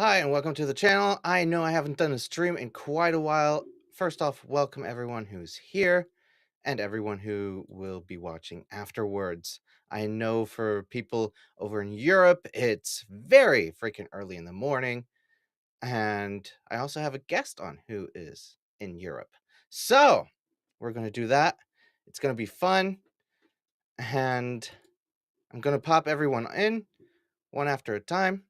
Hi, and welcome to the channel. I know I haven't done a stream in quite a while. First off, welcome everyone who's here and everyone who will be watching afterwards. I know for people over in Europe, it's very freaking early in the morning, and I also have a guest on who is in Europe. So, we're going to do that. It's going to be fun, and I'm going to pop everyone in one after a time.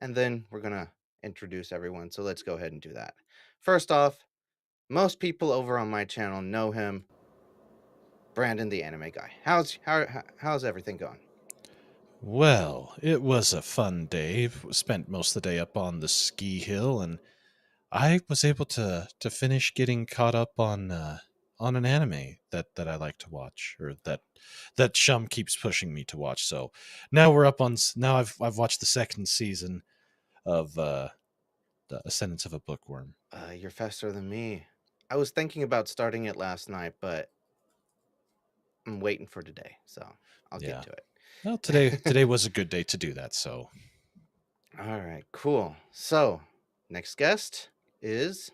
And then we're going to introduce everyone. So let's go ahead and do that. First off, most people over on my channel know him, Brandon the anime guy. How's everything going? Well, it was a fun day. Spent most of the day up on the ski hill, and I was able to finish getting caught up on an anime that I like to watch, or that Shum keeps pushing me to watch. So now we're up on. Now I've watched the second season of the Ascendance of a Bookworm. You're faster than me. I was thinking about starting it last night, but I'm waiting for today, so I'll get Yeah. to Well, it. today was a good day to do that. So All right, cool. So, next guest is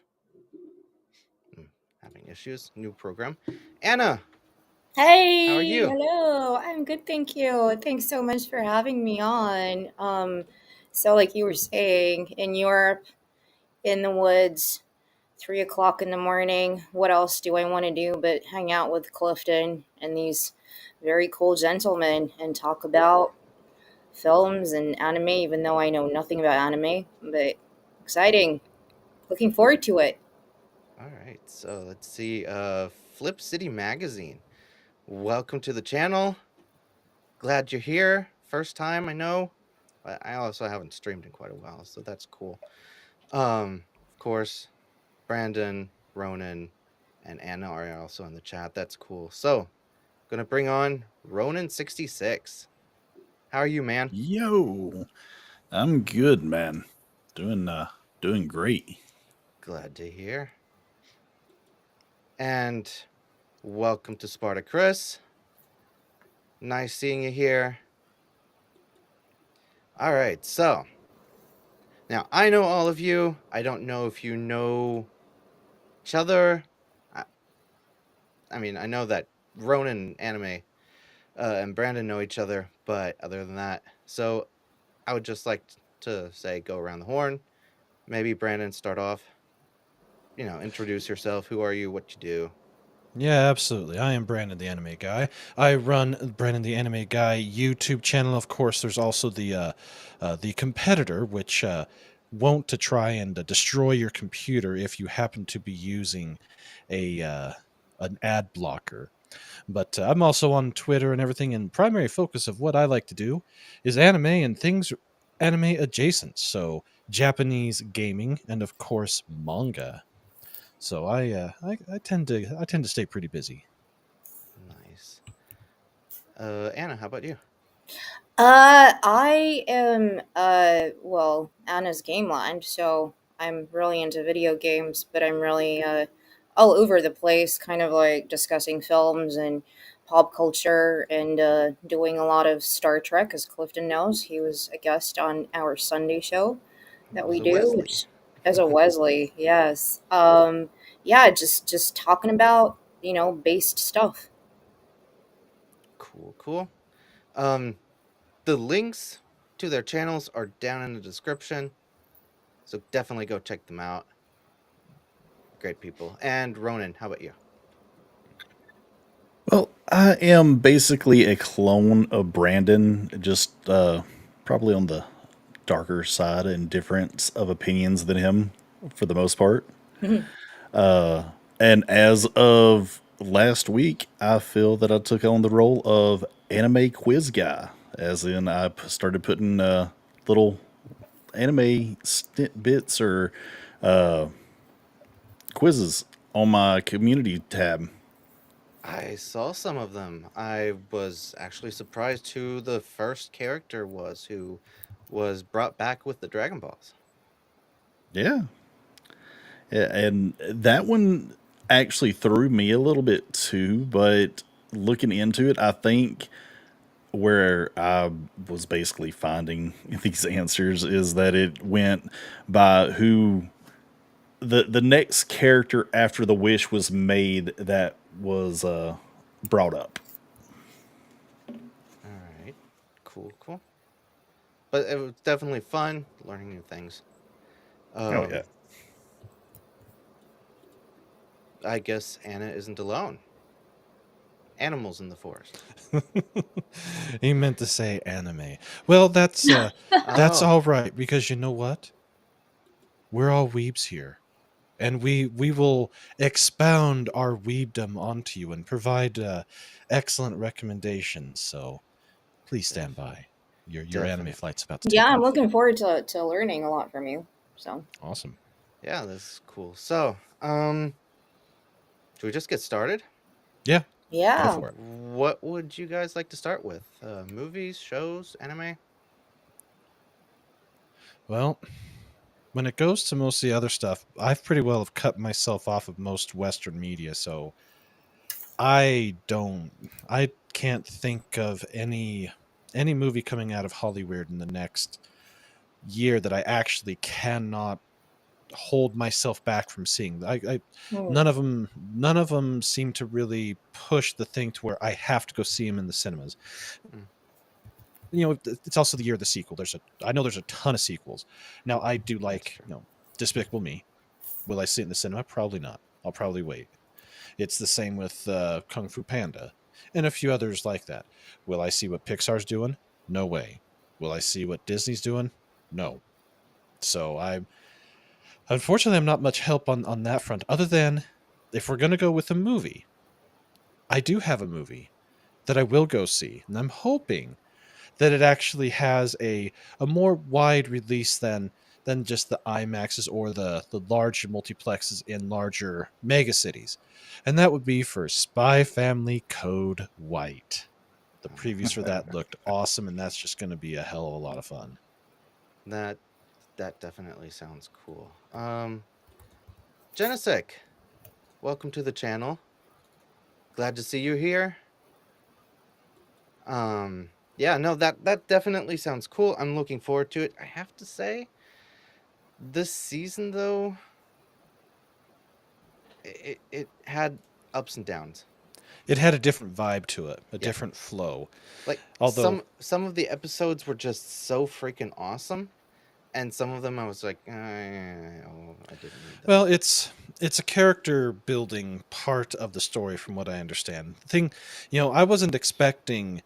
having issues. New program. Anna, how are Hey, you? hello. I'm good, thank you. Thanks so much for having me on. So like you were saying, in Europe, in the woods, 3 o'clock in the morning, what else do I want to do but hang out with Clifton and these very cool gentlemen and talk about films and anime, even though I know nothing about anime, but exciting. Looking forward to it. All right, so let's see. Flip City Magazine. Welcome to the channel. Glad you're here. First time, I know. But I also haven't streamed in quite a while, so that's cool. Of course, Brandon, Ronan, and Anna are also in the chat. That's cool. So, gonna bring on Ronan66. How are you, man? Yo, I'm good, man. Doing great. Glad to hear. And welcome to Sparta Chris. Nice seeing you here. All right, so now I know all of you. I don't know if you know each other. I, I mean, I know that Ronan Anime and Brandon know each other, but other than that, so I would just like to say go around the horn. Maybe Brandon, start off. Introduce yourself. Who are you? What you do? yeah, absolutely. I am Brandon the Anime Guy. I run Brandon the Anime Guy YouTube channel. Of course, there's also the competitor, which won't to try and destroy your computer if you happen to be using a an ad blocker. But I'm also on Twitter and everything. And primary focus of what I like to do is anime and things anime adjacent. So Japanese gaming and of course manga. So I tend to stay pretty busy. Nice. Anna, how about you? I am well, Anna's Game Land, so I'm really into video games, but I'm really all over the place, kind of like discussing films and pop culture and doing a lot of Star Trek, as Clifton knows. He was a guest on our Sunday show It that was we a do, Wesley. which as a Wesley, yes. Yeah, just talking about, based stuff. Cool, cool. Um, the links to their channels are down in the description, so definitely go check them out. Great people. And Ronan, how about you? Well, I am basically a clone of Brandon, just probably on the darker side and difference of opinions than him for the most part. And as of last week, I feel that I took on the role of anime quiz guy, as in started putting little anime bits or quizzes on my community tab. I saw some of them. I was actually surprised who the first character was who was brought back with the Dragon Balls. Yeah. Yeah, and that one actually threw me a little bit too, but looking into it, I think where I was basically finding these answers is that it went by who the next character after the wish was made that was brought up. All right. Cool, cool. But it was definitely fun learning new things. Oh yeah. Um, I guess Anna isn't alone. Animals in the forest. He meant to say anime. Well, that's Oh, all right, because you know what? We're all weebs here. And we will expound our weebdom onto you and provide excellent recommendations. So please stand definitely, by. Your anime definitely. flight's about to Yeah, take I'm off. looking forward to learning a lot from you. So, Awesome. Yeah, this is cool. So, should we just get started? Yeah, go yeah. for it. What would you guys like to start with? Movies, shows, anime? Well, when it goes to most of the other stuff, I've pretty well have cut myself off of most Western media, so I can't think of any movie coming out of Hollywood in the next year that I actually cannot hold myself back from seeing. Hmm. None of them seem to really push the thing to where I have to go see them in the cinemas. Mm, It's also the year of the sequel. I know there's a ton of sequels. Now I do that's like, true. Despicable Me. Will I see it in the cinema? Probably not. I'll probably wait. It's the same with Kung Fu Panda and a few others like that. Will I see what Pixar's doing? No way. Will I see what Disney's doing? No. So I'm not much help on that front. Other than if we're gonna go with a movie, I do have a movie that I will go see, and I'm hoping that it actually has a more wide release than just the IMAXs or the larger multiplexes in larger mega cities. And that would be for Spy Family Code White. The previews for that looked awesome, and that's just going to be a hell of a lot of fun. that that definitely sounds cool. Genesec, welcome to the channel. Glad to see you here. Yeah, no, that definitely sounds cool. I'm looking forward to it. I have to say, this season though, it had ups and downs. It had a different vibe to it, a Yeah, different flow. like Although, some of the episodes were just so freaking awesome, and some of them I was like, oh, I didn't need that. well, it's a character building part of the story, from what I understand. The thing, I wasn't expecting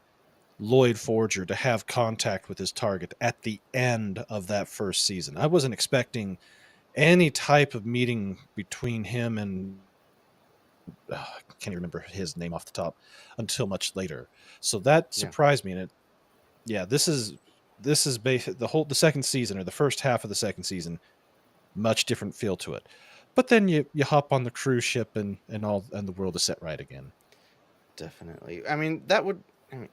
Lloyd Forger to have contact with his target at the end of that first season. I wasn't expecting any type of meeting between him and I can't even remember his name off the top until much later. So that Yeah, surprised me, and yeah, this is the second season, or the first half of the second season, much different feel to it. But then you hop on the cruise ship, and the world is set right again. definitely. I mean, that would. I mean,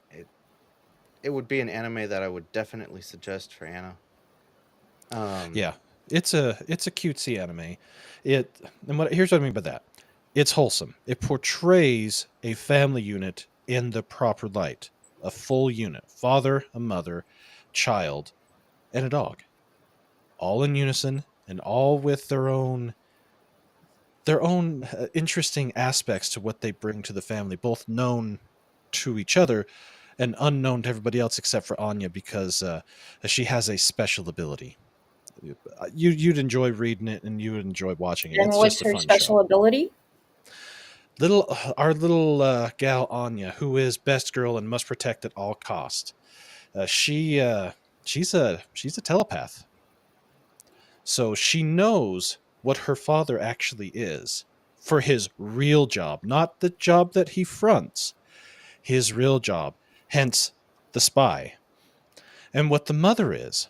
it would be an anime that I would definitely suggest for Anna. Um, Yeah, it's a cutesy anime. Here's what I mean by that. It's wholesome. It portrays a family unit in the proper light. A full unit: father, a mother, child, and a dog, all in unison and all with their own interesting aspects to what they bring to the family, both known to each other and unknown to everybody else except for Anya, because she has a special ability. You'd enjoy reading it, and you would enjoy watching it. And It's what's just a her fun special show. ability? Our little gal Anya, who is best girl and must protect at all cost. She's a telepath, so she knows what her father actually is for his real job, not the job that he fronts. His real job, hence the spy, and what the mother is,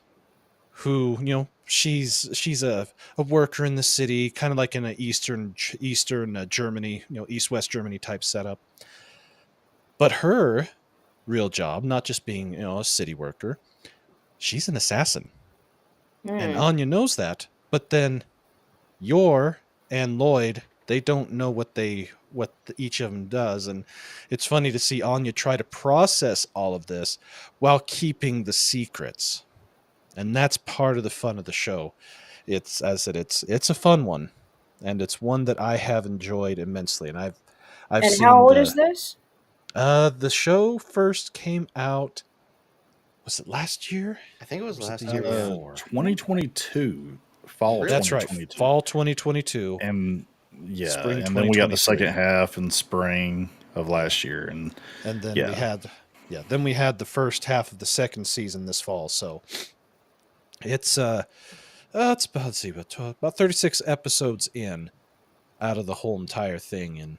who she's a worker in the city, kind of like in an eastern Germany, east west Germany type setup. But her real job, not just being a city worker, she's an assassin, and Hmm. Anya knows that. But then Yor and Lloyd, They don't know what each of them does, and it's funny to see Anya try to process all of this while keeping the secrets, and that's part of the fun of the show. It's, as I said, it's a fun one, and it's one that I have enjoyed immensely, and I've And how seen old is this? the show first came out, was it last year? I think it Or was was it the last year year. Yeah. before? 2022, fall Really? That's right. 2022. Fall 2022. And yeah, Spring and then we got the 2023. second half in spring of last year, and And then we yeah, had the first half of the second season this fall. So it's it's about, let's see, about 36 episodes in out of the whole entire thing, and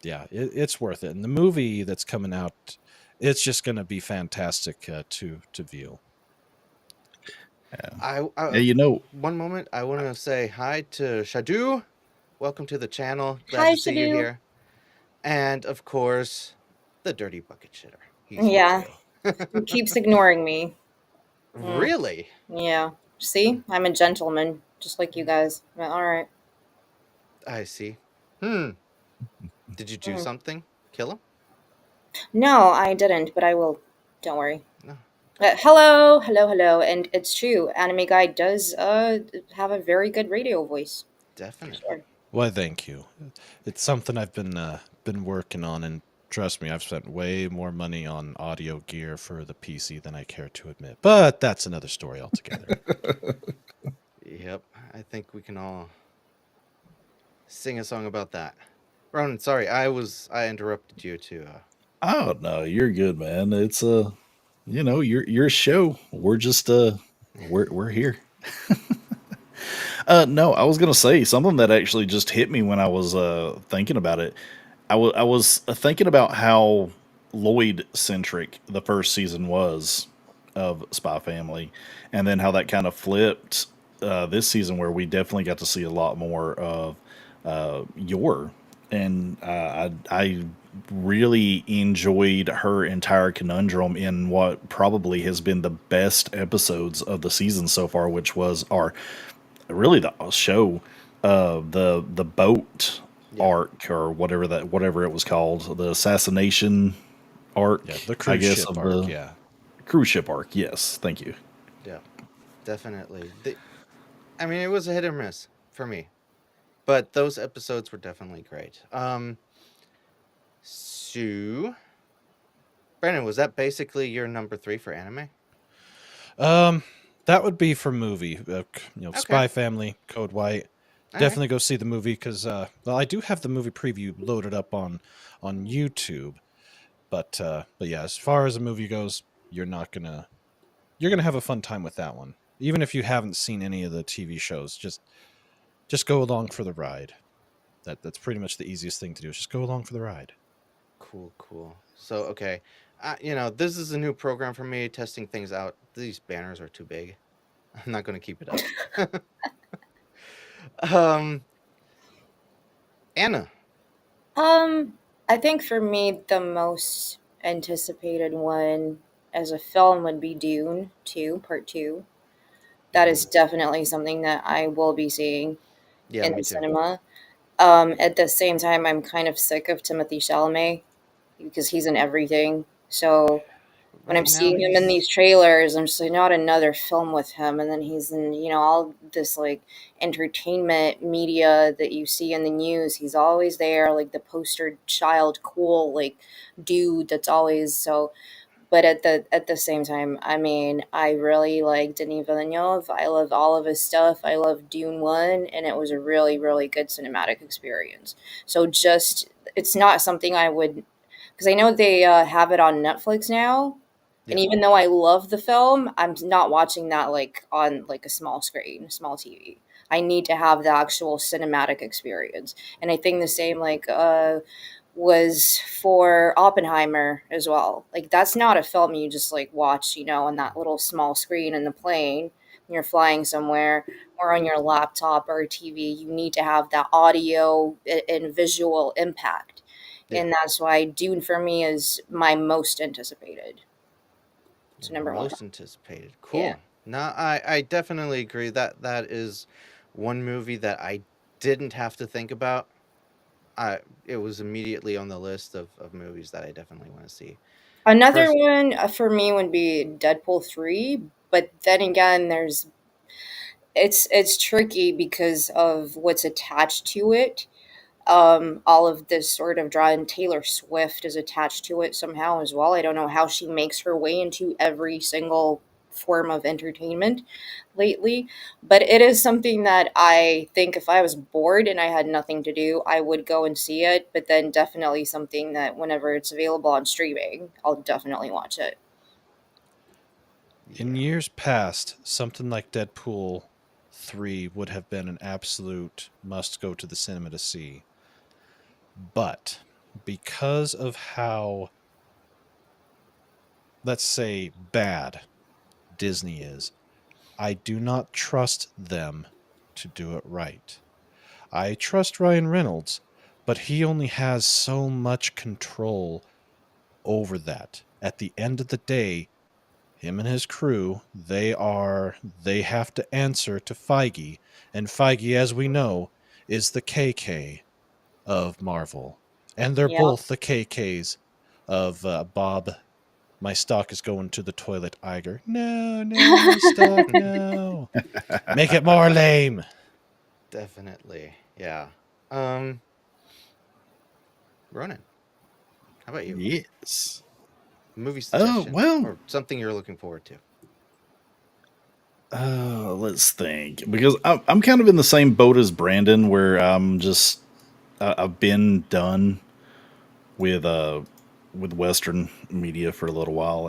yeah, it's worth it. And the movie that's coming out, it's just going to be fantastic to view. I, yeah, I one moment. I want to say hi to Shadu. Welcome to the channel. Glad Hi, to see you Shadu. here. And of course, the dirty bucket shitter. He's here Yeah, too. he keeps ignoring me. Mm, Really? yeah. See, I'm a gentleman, just like you guys. All right. I see. Hmm. Did you do Mm. something? Kill him? No, I didn't, but I will. Don't worry. No. Hello, hello, hello. And it's true, Anime Guy does have a very good radio voice. For Definitely. sure. Why, thank you. It's something I've been working on, and trust me, I've spent way more money on audio gear for the PC than I care to admit. But that's another story altogether. Yep. I think we can all sing a song about that. Ronan, sorry, I interrupted you to oh no, you're good, man. It's your show. We're just we're here. No, I was gonna say something that actually just hit me when I was thinking about it. I was thinking about how Lloyd centric the first season was of Spy Family, and then how that kind of flipped this season, where we definitely got to see a lot more of Yor, and I really enjoyed her entire conundrum in what probably has been the best episodes of the season so far, which was our really the show, the boat yeah. arc, or whatever it was called, the assassination arc, Yeah, the I cruise guess, ship of arc. the Yeah, cruise ship arc. Yes, thank you. Yeah. Definitely. I mean, it was a hit or miss for me. But those episodes were definitely great. So Brandon, was that basically your number 3 for anime? that would be for movie. Okay. Spy Family, Code White. All right. Definitely go see the movie because well, I do have the movie preview loaded up on YouTube. But yeah, as far as the movie goes, you're gonna have a fun time with that one. Even if you haven't seen any of the TV shows, just go along for the ride. That's pretty much the easiest thing to do. Is just go along for the ride. Cool, cool. So, okay. This is a new program for me, testing things out. These banners are too big. I'm not going to keep it up. um, Anna. I think for me the most anticipated one as a film would be Dune 2, Part 2. That is Ooh. definitely something that I will be seeing Yeah, in me the too. cinema. At the same time, I'm kind of sick of Timothy Chalamet because he's in everything. So when I'm Right now, seeing him in he's these trailers, I'm just like, not another film with him. And then he's in, all this like entertainment media that you see in the news. He's always there, like the poster child, cool, like dude that's always so. But at the same time, I mean, I really like Denis Villeneuve. I love all of his stuff. I love Dune 1, and it was a really, really good cinematic experience. So just, it's not something I would, because I know they have it on Netflix now. And yeah, even though I love the film, I'm not watching that like on like a small screen, small TV. I need to have the actual cinematic experience. And I think the same like was for Oppenheimer as well. Like that's not a film you just like watch, on that little small screen in the plane when you're flying somewhere or on your laptop or TV. You need to have that audio and visual impact. yeah. And that's why Dune for me is my most anticipated. Your So number one. most anticipated. Yeah. Cool. No, I definitely agree that that is one movie that I didn't have to think about. It was immediately on the list of movies that I definitely want to see. Another First, one for me would be Deadpool 3, but then again, it's tricky because of what's attached to it. All of this sort of draw, and Taylor Swift is attached to it somehow as well. I don't know how she makes her way into every single form of entertainment lately, but it is something that I think if I was bored and I had nothing to do, I would go and see it, but then definitely something that whenever it's available on streaming, I'll definitely watch it. In yeah, years past, something like Deadpool 3 would have been an absolute must go to the cinema to see. But because of how, let's say, bad Disney is, I do not trust them to do it right. I trust Ryan Reynolds, but he only has so much control over that. At the end of the day, him and his crew, they have to answer to Feige, and Feige, as we know, is the KK of Marvel. And they're Yeah. both the KKs of Bob. My stock is going to the toilet, Iger. No, no, my stock, no. Make it more lame. definitely. Yeah. Um, Ronan, how about you? Yes. Movie Oh, suggestion well, or something you're looking forward to? let's think. Because I'm kind of in the same boat as Brandon, where I've been done with with Western media for a little while.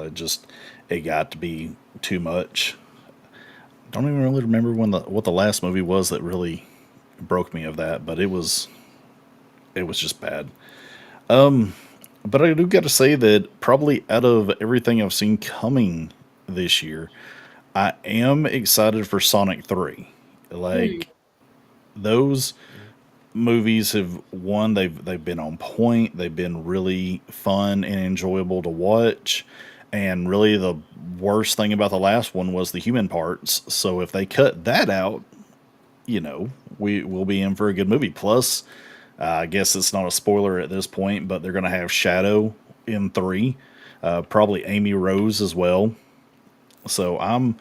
It got to be too much. Don't even really remember what the last movie was that really broke me of that, but it was just bad. But I do got to say that probably out of everything I've seen coming this year, I am excited for Sonic 3. Hmm. Like those Mm, movies have one, they've been on point, they've been really fun and enjoyable to watch. And really the worst thing about the last one was the human parts. So if they cut that out, we will be in for a good movie. Plus, I guess it's not a spoiler at this point, but they're going to have Shadow in 3, probably Amy Rose as well. So I'm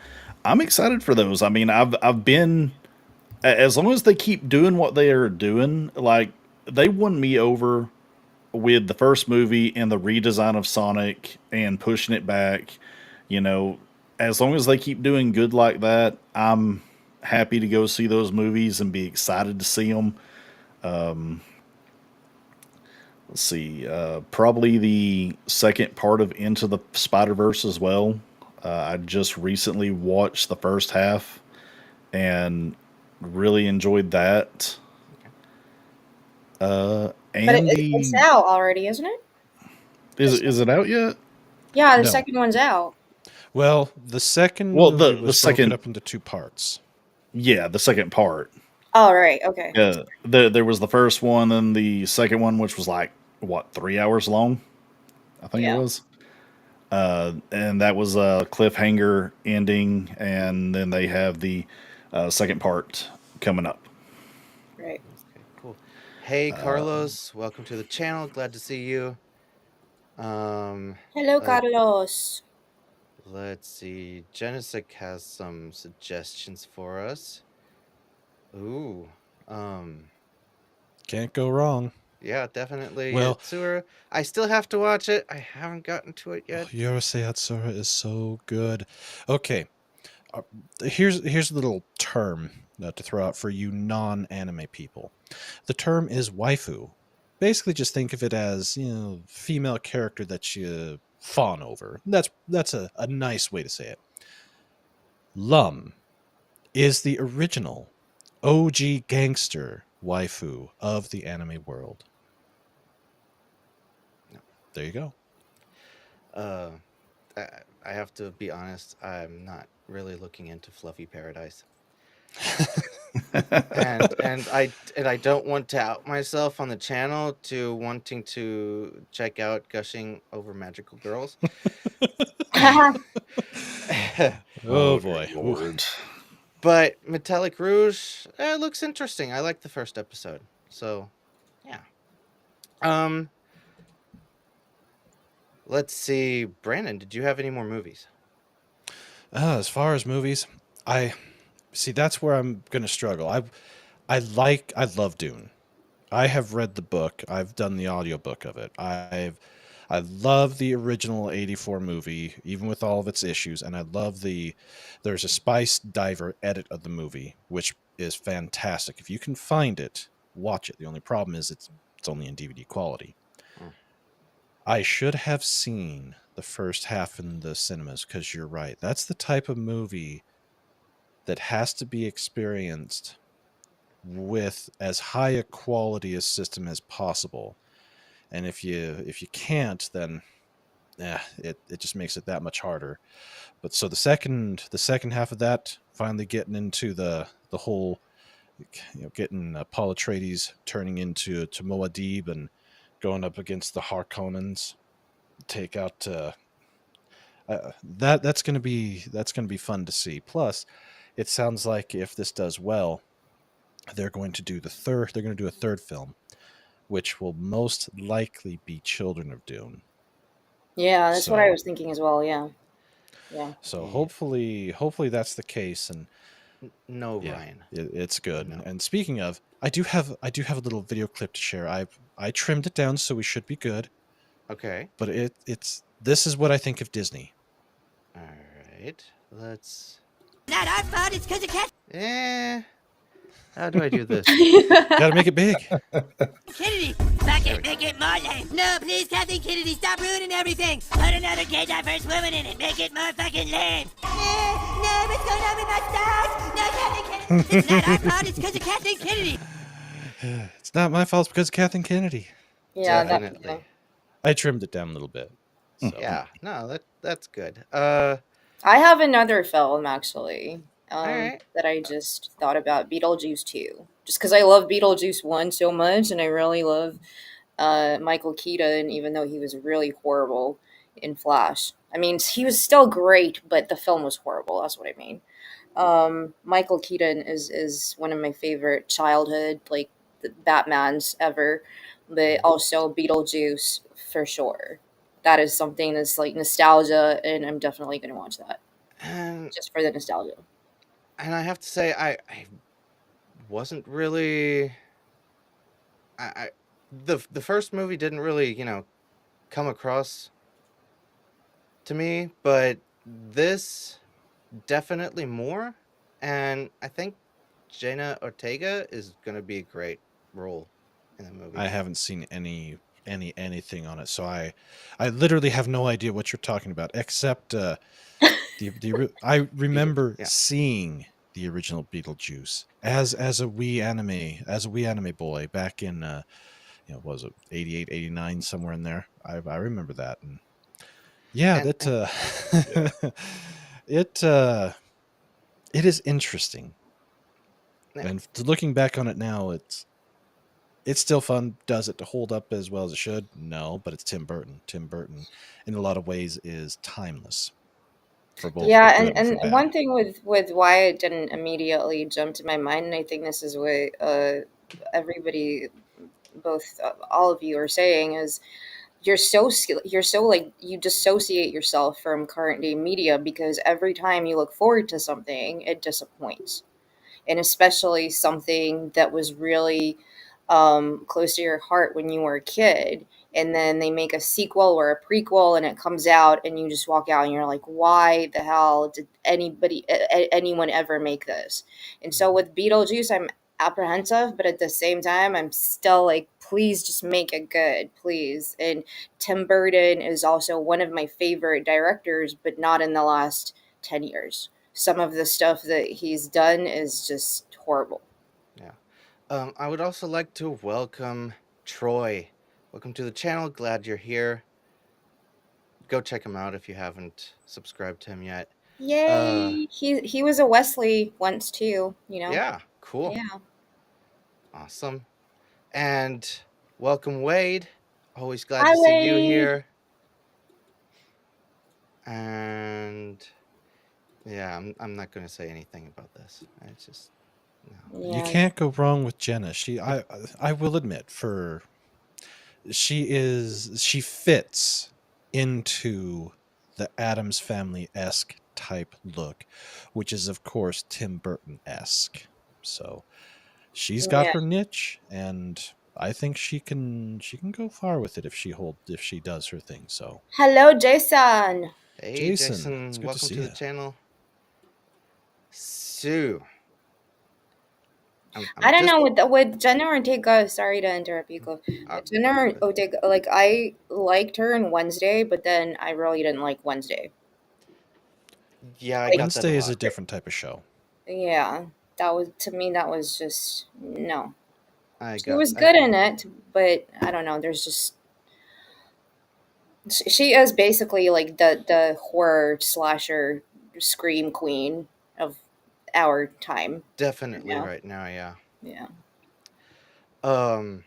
excited for those. I mean, I've been, as long as they keep doing what they are doing, like they won me over with the first movie and the redesign of Sonic and pushing it back. You know, as long as they keep doing good like that, I'm happy to go see those movies and be excited to see them. Let's see, probably the second part of Into the Spider Verse as well. I just recently watched the first half and really enjoyed that. okay. But And it's the out already, isn't it? This is it out yet? Yeah, the No. second one's out. Well, the second Well, movie the was broken second, up into two parts. yeah, the second part. Oh, right. Okay. Yeah, there was the first one and the second one, which was like what 3 hours long, I think it Yeah. was. And that was a cliffhanger ending, and then they have the second part coming up. Right. Okay, cool. Hey, Carlos, welcome to the channel. Glad to see you. Um, Hello, let Carlos. let's see. Genesik has some suggestions for us. Ooh, um, Can't go wrong. yeah, definitely. Well, Yatsura. I still have to watch it. I haven't gotten to it oh, yet. Yorosei Hatsura is so good. Okay, uh, here's a little term to throw out for you non-anime people. The term is waifu. Basically, just think of it as female character that you fawn over. That's a nice way to say it. Lum is the original OG gangster waifu of the anime world. No. There you go. Uh, I, I have to be honest. I'm not really looking into Fluffy Paradise. And I don't want to out myself on the channel to wanting to check out gushing over magical girls. Oh Oh, boy. good Ooh. lord! But Metallic Rouge, it looks interesting. I like the first episode. So, yeah. Um, let's see. Brandon, did you have any more movies? As far as movies, I see that's where I'm gonna struggle. I love Dune. I have read the book. I've done the audiobook of it. I love the original 84 movie, even with all of its issues, and I love there's a Spice Diver edit of the movie, which is fantastic. If you can find it, watch it. The only problem is it's only in DVD quality. Mm. I should have seen the first half in the cinemas because you're right. That's the type of movie that has to be experienced with as high a quality a system as possible. And if you can't, then it just makes it that much harder. But so the second half of that, finally getting into the whole, getting Paul Atreides turning into to Moadib and going up against the Harkonnens, take out that's gonna be fun to see. Plus, it sounds like if this does well, they're going to do a third film, which will most likely be Children of Dune. Yeah, that's what I So was thinking as well. Yeah. Yeah. so Yeah. hopefully that's the case, and No, yeah, Ryan. it's good. No. And speaking of, I do have a little video clip to share. I trimmed it down, so we should be good. Okay. But it's this is what I think of Disney. All right. Let's. Not our fault, it's because of How do I do this? Got to make it big. Kennedy. Fuck it, make it more lame. No, please, Kathleen Kennedy, stop ruining everything. Put another gay diverse woman in it, make it more fucking lame. No, what's going on with my stars? No, Kathleen Kennedy. It's not our fault, it's because of Kathleen Kennedy. It's not my fault. It's because of Kathleen Kennedy. Yeah, Definitely. I trimmed it down a little bit. So. Yeah. No, that's good. I have another film actually right. that I just thought about, Beetlejuice 2. Just because I love Beetlejuice 1 so much, and I really love Michael Keaton, even though he was really horrible in Flash. I mean, he was still great, but the film was horrible. That's what I mean. Michael Keaton is one of my favorite childhood Batmans ever, but also Beetlejuice for sure. That is something that's like nostalgia, and I'm definitely gonna watch that and just for the nostalgia. and I have to say, I wasn't really. I the first movie didn't really come across to me, but this definitely more, and I think Jenna Ortega is gonna be a great role in the movie. I haven't seen anything on it, so I literally have no idea what you're talking about, except I remember yeah. seeing the original Beetlejuice as a wee anime boy back in what was it, 88, 89, somewhere in there. I remember that, and yeah, And, that it is interesting. Yeah. And looking back on it now, it's still fun. Does it hold up as well as it should? No, but it's Tim Burton. Tim Burton, in a lot of ways, is timeless for both Yeah, for good and for and bad. one thing with why it didn't immediately jump to my mind, and I think this is what everybody, both all of you, are saying is you're so like you dissociate yourself from current day media because every time you look forward to something, it disappoints, and especially something that was really close to your heart when you were a kid, and then they make a sequel or a prequel and it comes out and you just walk out and you're like, why the hell did anyone ever make this? And so with Beetlejuice, I'm apprehensive, but at the same time I'm still like, please just make it good, please. And Tim Burton is also one of my favorite directors, but not in the last 10 years. Some of the stuff that he's done is just horrible. Yeah. I would also like to welcome Troy. Welcome to the channel. Glad you're here. Go check him out if you haven't subscribed to him yet. Yay! He was a Wesley once too, you know? Yeah, cool. Yeah. Awesome. And welcome, Wade. Always glad Hi, to see you Wade. here. And Yeah, I'm not going to say anything about this. It's just no. You Yeah. can't go wrong with Jenna. I will admit, she fits into the Addams Family esque type look, which is of course Tim Burton esque. So she's got Yeah. her niche, and I think she can go far with it if she does her thing. So Hello, Jason. Hey, Jason, it's Jason, good to welcome see to the you. channel. So, I I'm don't just know with Jenna Ortega. Sorry to interrupt you. Go. Jenna good. Ortega. Like I liked her in Wednesday, but then I really didn't like Wednesday. Yeah, I Like got that a Wednesday is a lot. different type of show. yeah, that was to me. That was just no. She was I good got in it, but I don't know. There's just she is basically like the horror slasher scream queen of our time. definitely Yeah, right now. Yeah. yeah. Um,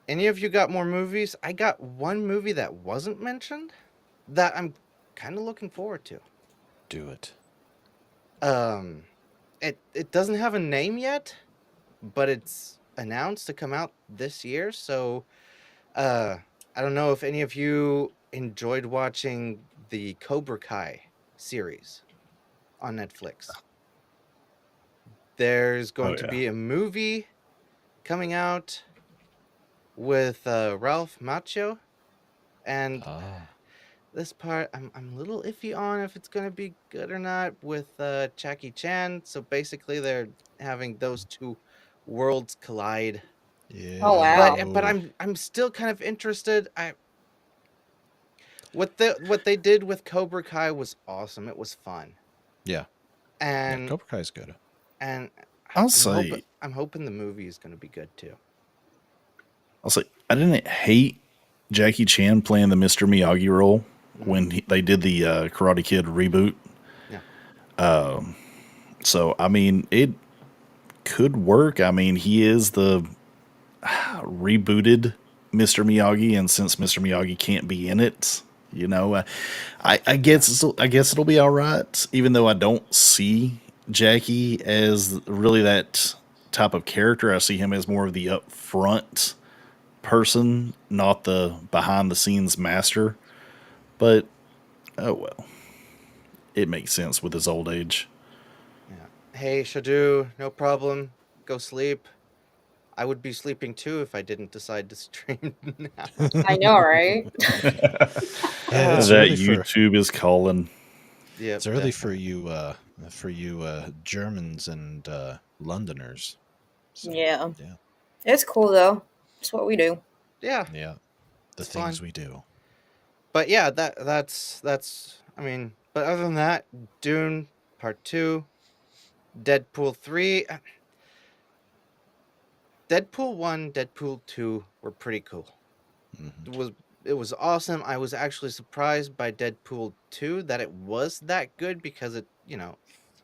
any of you got more movies? I got one movie that wasn't mentioned that I'm kind of looking forward to. Do it. Um, it doesn't have a name yet, but it's announced to come out this year. So, uh, I don't know if any of you enjoyed watching the Cobra Kai series on Netflix. There's Oh going to yeah. be a movie coming out with Ralph Macchio, and Ah. this part I'm a little iffy on if it's gonna be good or not with Jackie Chan. So basically, they're having those two worlds collide. Oh Yeah. wow. But I'm still kind of interested. What they did with Cobra Kai was awesome. It was fun, Yeah. Yeah. and Cobra Kai's good. and I'll say, I'm hoping the movie is gonna be good too. I'll say, I didn't hate Jackie Chan playing the Mr. Miyagi role Mhm. when they did the Karate Kid reboot. Yeah, So I mean, it could work. I mean, he is the rebooted Mr. Miyagi, and since Mr. Miyagi can't be in it, you know, I yeah, I guess it'll be all right. Even though I don't see Jackie as really that type of character, I see him as more of the upfront person, not the behind the scenes master. But oh well, it makes sense with his old age. yeah. Hey, Shadu, no problem. Go sleep. I would be sleeping too if I didn't decide to stream now. I know, right? Yeah, it's That early for YouTube is calling. Yep, it's early definitely. for you Germans and Londoners. So Yeah, yeah, it's cool though. It's what we do. Yeah, yeah, the it's things fun. we do. But yeah, that's I mean, but other than that, Dune Part 2, Deadpool 3, Deadpool 1, Deadpool 2 were pretty cool. Hmm. It was awesome. I was actually surprised by Deadpool 2 that it was that good because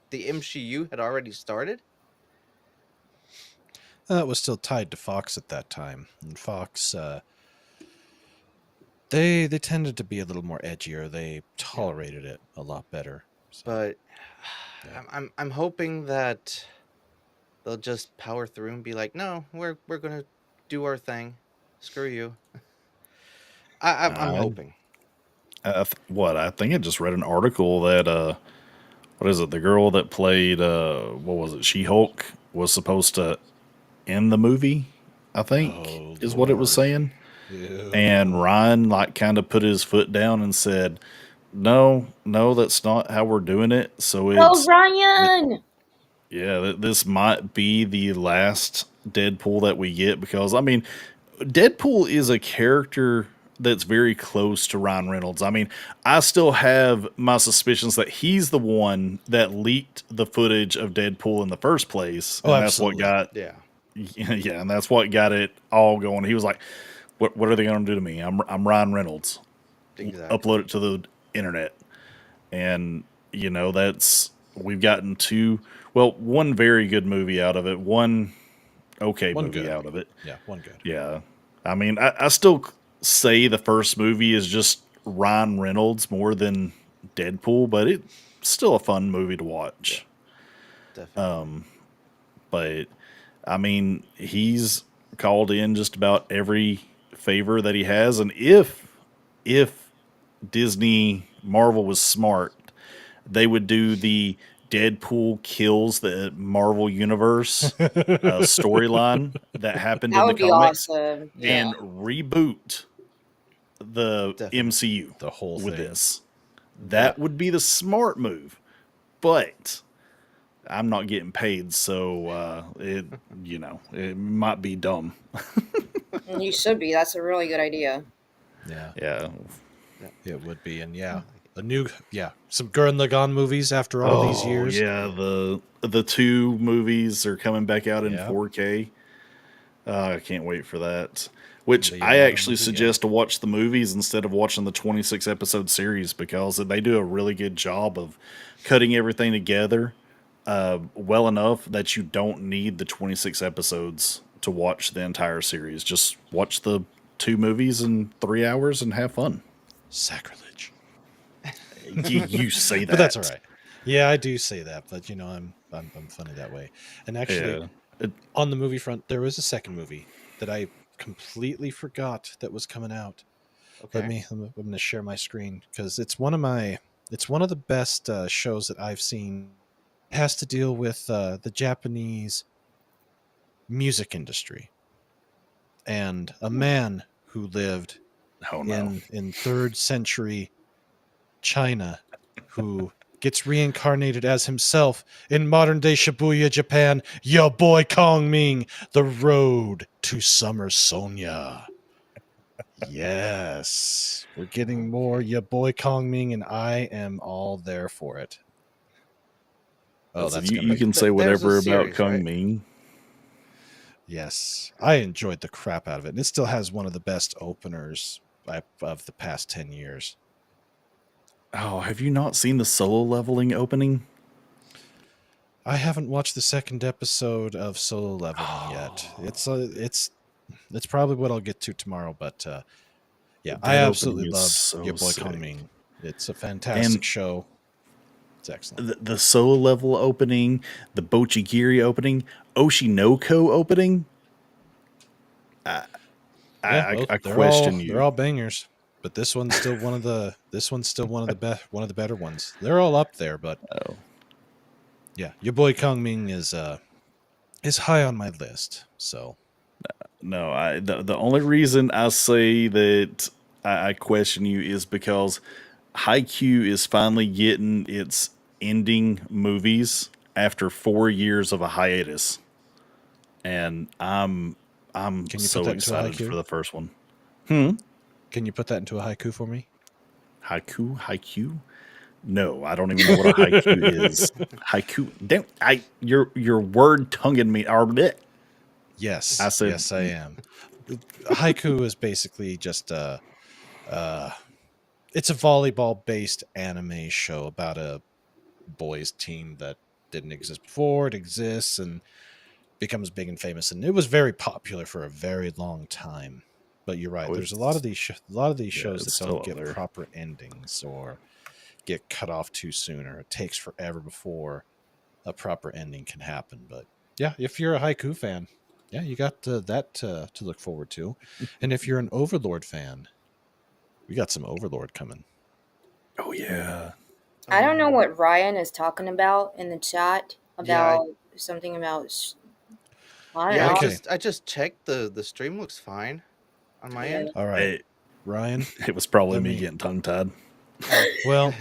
the MCU had already started. That was still tied to Fox at that time, and Fox they tended to be a little more edgier. They Yeah. tolerated it a lot better. So But yeah, I'm hoping that they'll just power through and be like, "No, we're going to do our thing. Screw you." I'm I, hoping. what I think I just read an article that what is it? The girl that played what was it? She Hulk was supposed to end the movie. I think oh is what it was Lord, saying. And ew. Ryan like kind of put his foot down and said, "No, no, that's not how we're doing it." So Go it's Ryan! yeah, this might be the last Deadpool that we get because I mean, Deadpool is a character that's very close to Ryan Reynolds. I mean, I still have my suspicions that he's the one that leaked the footage of Deadpool in the first place, Oh, and that's what absolutely. got Yeah, yeah, and that's what got it all going. He was like, what are they going to do to me? I'm Ryan Reynolds. exactly. Upload it to the internet." And you know, that's we've gotten one very good movie out of it, one okay One movie good. out of it. Yeah, one good. Yeah. I mean, I still say the first movie is just Ryan Reynolds more than Deadpool, but still a fun movie to watch. Definitely. But I mean, he's called in just about every favor that he has, and if Disney Marvel was smart, they would do the Deadpool kills the Marvel Universe storyline that happened That in the would be comics awesome. Yeah. and reboot the Definitely. MCU The whole with thing. this. Yeah. That would be the smart move. But I'm not getting paid, so it might be dumb. And you should be. That's a really good idea. Yeah, Yeah. it would be. And I yeah, like it. a new some Gurren Lagann movies after all these Oh years. yeah, the two movies are coming back out in Yeah. 4K. I can't wait for that. Which The I Yamato actually movie, suggest to watch the movies instead of watching the 26 episode series because they do a really good job of cutting everything together well enough that you don't need the 26 episodes to watch the entire series. Just watch the two movies in 3 hours and have fun. Sacrilege. You say that, But that's all right. Yeah, I do say that, but I'm funny that way. And actually, Yeah. on the movie front, there was a second movie that I completely forgot that was coming out. Okay. I'm going to share my screen because it's one of the best shows that I've seen. It has to deal with the Japanese music industry and a man who lived Oh no. in 3rd century China who gets reincarnated as himself in modern day Shibuya, Japan. Yo boy Kong Ming, the road to Summer Sonia. Yes, we're getting more ya boy Kong Ming, and I am all there for it. Oh, Listen, that's you, gonna you be can say There's a whatever about series, Kung right? Ming. yes. I enjoyed the crap out of it, and it still has one of the best openers of the past 10 years. Oh, have you not seen the solo leveling opening? I haven't watched the second episode of Solo Leveling yet. It's probably what I'll get to tomorrow, but yeah, I That opening absolutely is love so Your Boy Kong sick. Ming. It's a fantastic And show. It's excellent. the solo level opening, the Bochigiri opening, Oshinoko opening. I, Yeah, I, well, I they're all question you. they're all bangers, but this one's still one of the one of the better ones. They're all up there, but Oh. yeah, Your Boy Kong Ming is high on my list. So No, the only reason I say that I question you is because Haikyuu is finally getting its ending movies after 4 years of a hiatus, and I'm can you put so that into a excited for haiku? the first one. Can you put that into a haiku for me? Haiku? No, I don't even know what a haiku is. Haiku. Don't your word tonguing me. Or bleh. Yes, I said yes, I am. Haiku is basically just it's a volleyball based anime show about a boys team that didn't exist before. It exists and becomes big and famous, and it was very popular for a very long time. But you're right. oh, There's a lot of it's these yeah, shows it's that still don't up get there. proper endings or get cut off too soon, or it takes forever before a proper ending can happen. But yeah, if you're a haiku fan, yeah, you got that to look forward to. And if you're an Overlord fan, we got some Overlord coming. Oh yeah. I don't know what Ryan is talking about in the chat Yeah, about something about. I don't yeah. I know. Okay. just checked. The stream looks fine on my Yeah. end. All right, Ryan. It was probably Let me me. getting tongue tied. Oh. Well,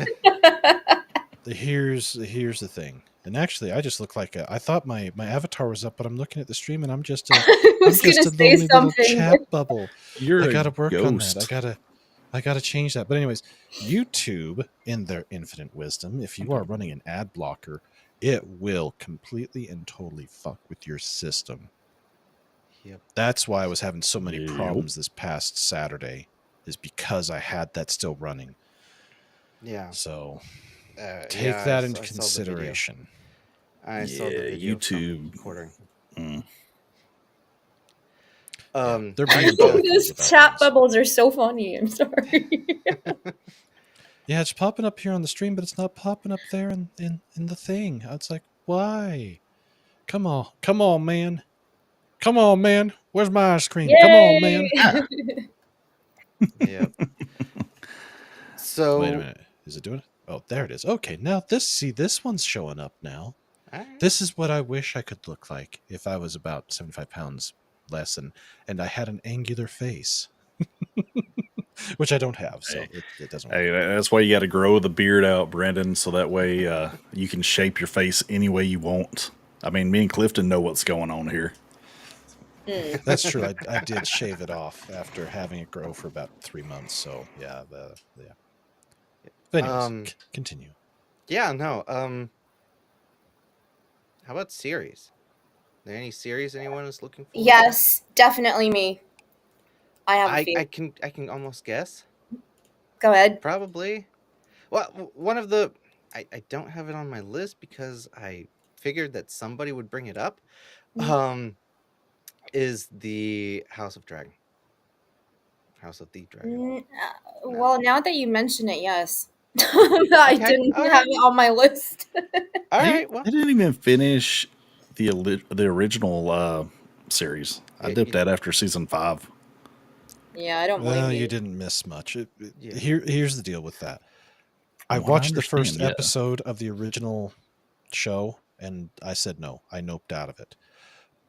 here's the thing. And actually, I just look like I thought my avatar was up, but I'm looking at the stream and I'm just I I'm was just gonna a say lonely little something. chat bubble. You're I a gotta work on that. ghost. I gotta change that. But anyways, YouTube, in their infinite wisdom, if you are running an ad blocker, it will completely and totally fuck with your system. Yep. That's why I was having so many Yep. problems this past Saturday, is because I had that still running. Yeah. So take Yeah, that into I saw the video. consideration. I saw the Yeah, video from YouTube. recording. Mm. They're I being still- difficult Those about chat things. bubbles are so funny. I'm sorry. Yeah, it's popping up here on the stream, but it's not popping up there in the thing. It's like, why? Come on, man. Come on, man. Where's my ice cream? Come on, Yay! man. Ah, Yep. Wait a So, minute. Is it doing it? Oh, there it is. Okay, now this one's showing up now. all right. This is what I wish I could look like if I was about 75 pounds less and I had an angular face. Which I don't have, so Hey. it doesn't Hey, work. that's why you got to grow the beard out, Brendan, so that way you can shape your face any way you want. I mean, me and Clifton know what's going on here. That's true. I did shave it off after having it grow for about 3 months. So yeah, yeah. But anyways, continue. Yeah, no. How about series? Are there any series anyone is looking forward to? Yes, definitely me. I have a I few. can almost guess. Go ahead. Probably. Well, one of the I don't have it on my list because I figured that somebody would bring it up. Mhm. Um, is the House of the Dragon? No. Well, now that you mention it, yes. I Okay. didn't All have right. it on my list. All I, right. Well, I didn't even finish the original series. I dipped you, out after season 5. Yeah, I don't blame Well, you. you didn't miss much. yeah. Here's the deal with that. I From what I watched the first understand, yeah. episode of the original show, and I said no. I noped out of it.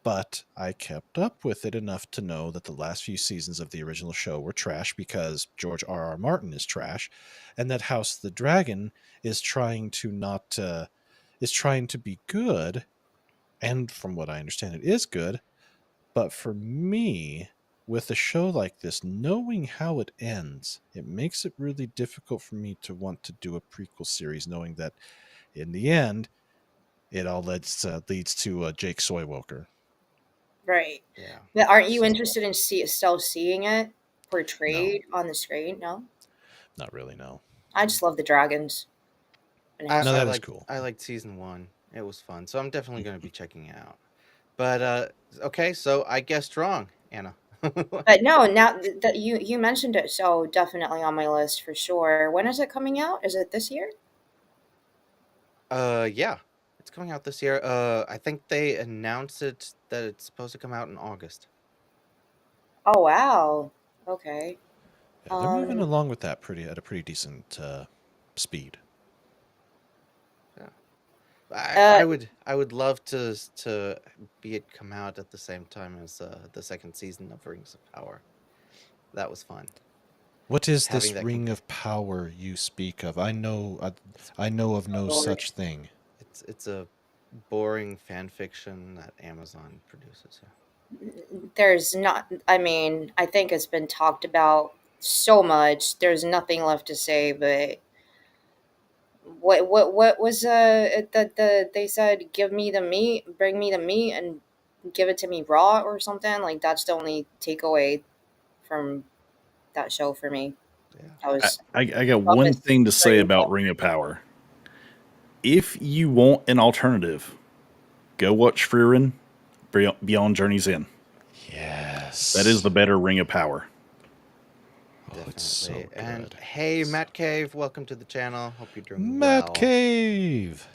But I kept up with it enough to know that the last few seasons of the original show were trash because George R. R. Martin is trash, and that House of the Dragon is trying to not is trying to be good, and from what I understand, it is good. But for me, with a show like this, knowing how it ends, it makes it really difficult for me to want to do a prequel series, knowing that in the end, it all leads to Jake Soywalker. Right. Yeah. But aren't you So interested in still seeing it No, portrayed on the screen? No. not really. No, I just love the dragons. And I no, I that is liked cool. I liked season 1. It was fun. So I'm definitely going to be checking it out. But okay, so I guessed wrong, Anna. But no, now that you mentioned it, so definitely on my list for sure. When is it coming out? Is it this year? Yeah. It's coming out this year. I think they announced it that it's supposed to come out in August. Oh wow. Okay. Yeah, they're moving Um. along with that at a pretty decent speed. Yeah. Uh. I would love to be it come out at the same time as the second season of Rings of Power. That was fun. What is Having this that ring of power you speak of? I know of no Lord. such thing. it's a boring fan fiction that Amazon produces. There's not. I mean, I think it's been talked about so much. There's nothing left to say. But what was the they said? Give me the meat. Bring me the meat and give it to me raw or something. Like that's the only takeaway from that show for me. Yeah. That was I got one dumbest thing to say freaking about thing. Ring of Power. If you want an alternative, go watch Frieren Beyond Journey's End. Yes, That is the better Ring of Power. Oh, it's so Definitely. good. And hey, Matt Cave, welcome to the channel. Hope you're doing Matt well. Cave.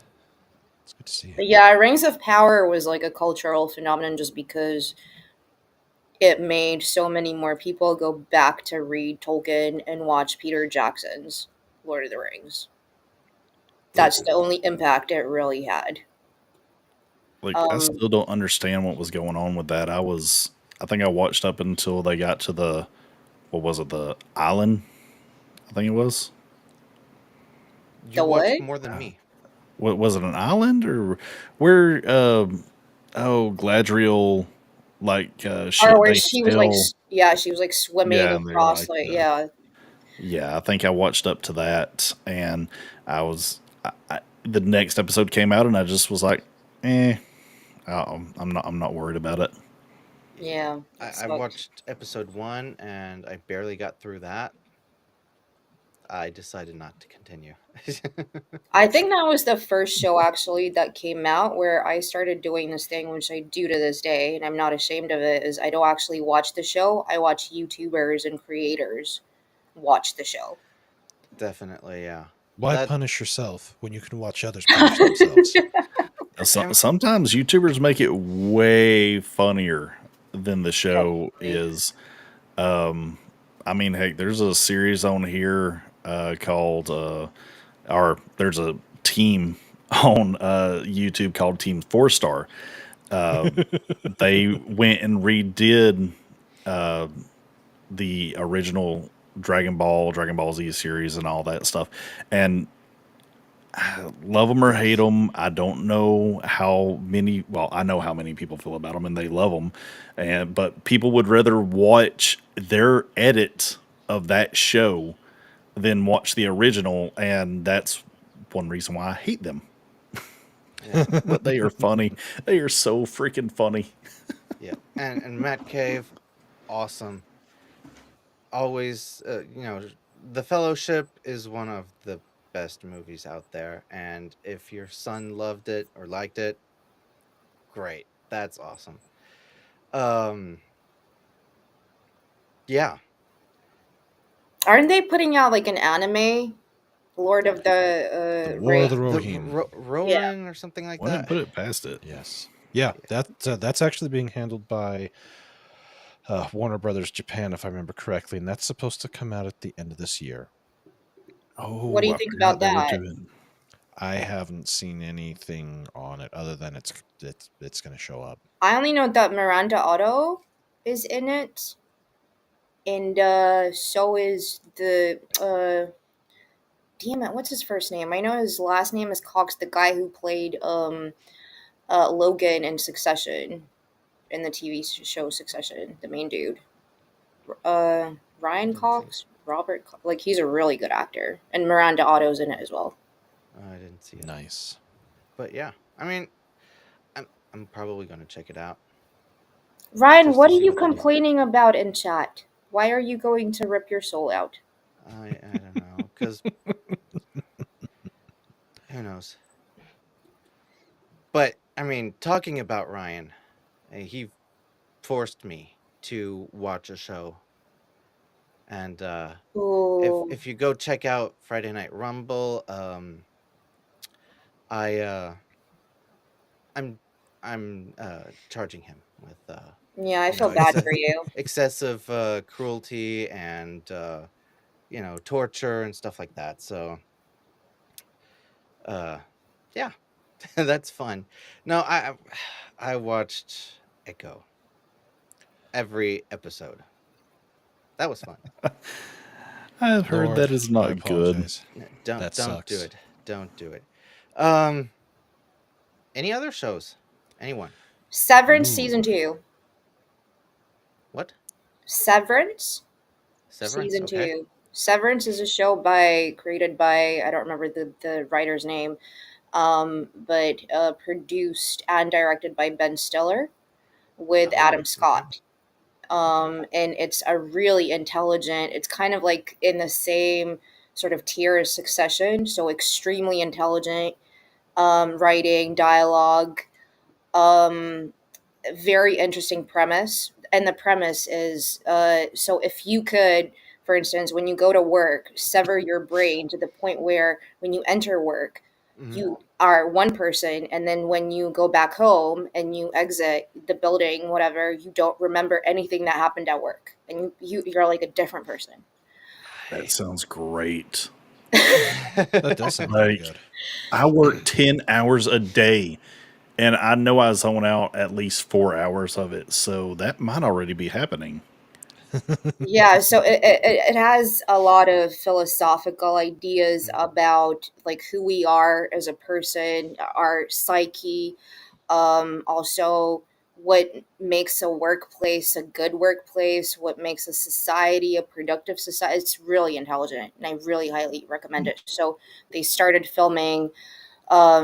It's good to see you. But yeah, Rings of Power was like a cultural phenomenon just because it made so many more people go back to read Tolkien and watch Peter Jackson's Lord of the Rings. That's the only impact it really had. Like, I Um, still don't understand what was going on with that. I think I watched up until they got to what was it, the island? I think it was. You the watched what? more than me. What was it, an island or where? Gladriel, like Or where they she was like, sail. yeah, she was like swimming Yeah, and they're across, like, like, yeah, yeah. I think I watched up to that, and the next episode came out, and I just was like, eh, I'm not worried about it. yeah. It I sucked. watched episode 1 and I barely got through that. I decided not to continue. I think that was the first show actually that came out where I started doing this thing, which I do to this day, and I'm not ashamed of it. Is I don't actually watch the show; I watch YouTubers and creators watch the show. Definitely, yeah. Why That punish yourself when you can watch others punish themselves? and Sometimes YouTubers make it way funnier than the show Definitely. is. I mean, heck, there's a series on here called, or there's a team on YouTube called Team Four Star. They went and redid the original Dragon Ball Z series and all that stuff, and love them or hate yes. them. I don't know how many. Well, I know how many people feel about them, and they love them. And but people would rather watch their edit of that show than watch the original, and that's one reason why I hate them. Yeah. But they are funny. They are so freaking funny. Yeah. And Matt Cave, awesome. Always, The Fellowship is one of the best movies out there, and if your son loved it or liked it, great. That's awesome. Um, yeah. Aren't they putting out like an anime? Lord of The the War of the Ring. The Rohirrim. Yeah. Roaring or something like Wouldn't that. put it past it. Yes. Yeah, Yeah. that's actually being handled by Warner Brothers Japan, if I remember correctly, and that's supposed to come out at the end of this year. What do Oh, you I think forgot about they were that? doing. I haven't seen anything on it other than it's going to show up. I only know that Miranda Otto is in it, and so is the damn it, what's his first name? I know his last name is Cox, the guy who played Logan in Succession, in the TV show Succession, the main dude. Uh, I Ryan didn't see. Cox, like he's a really good actor, and Miranda Otto's in it as well. I didn't see it. Nice. But yeah, I mean, I'm probably gonna check it out Ryan, just to what are see you what they do. complaining about in chat? Why are you going to rip your soul out? I don't know, cause who knows. But I mean, talking about Ryan, he forced me to watch a show, and Oh, if you go check out Friday Night Rumble, I I'm charging him with yeah, I feel bad for you. excessive cruelty and torture and stuff like that. So uh yeah, that's fun. No, I watched Echo every episode. That was fun. I've heard Lord, that is I not good. apologize. Don't That do sucks. it. Don't do it. Um, any other shows? Anyone? Severance Ooh. season 2. What? Severance Severance? season Okay. 2. Severance is a show created by, I don't remember the writer's name, but produced and directed by Ben Stiller with Adam Oh, okay. Scott. And it's a really intelligent, it's kind of like in the same sort of tier as Succession, so extremely intelligent writing, dialogue, um, very interesting premise. And the premise is so if you could, for instance, when you go to work, sever your brain to the point where when you enter work, Hmm. you are one person, and then when you go back home and you exit the building, whatever, you don't remember anything that happened at work, and you're like a different person. That sounds great. That does sound pretty Like, good. I work 10 hours a day, and I know I zone out at least 4 hours of it, so that might already be happening. Yeah, so it has a lot of philosophical ideas about like who we are as a person, our psyche, also what makes a workplace a good workplace, what makes a society a productive society. It's really intelligent, and I really highly recommend it. So they started filming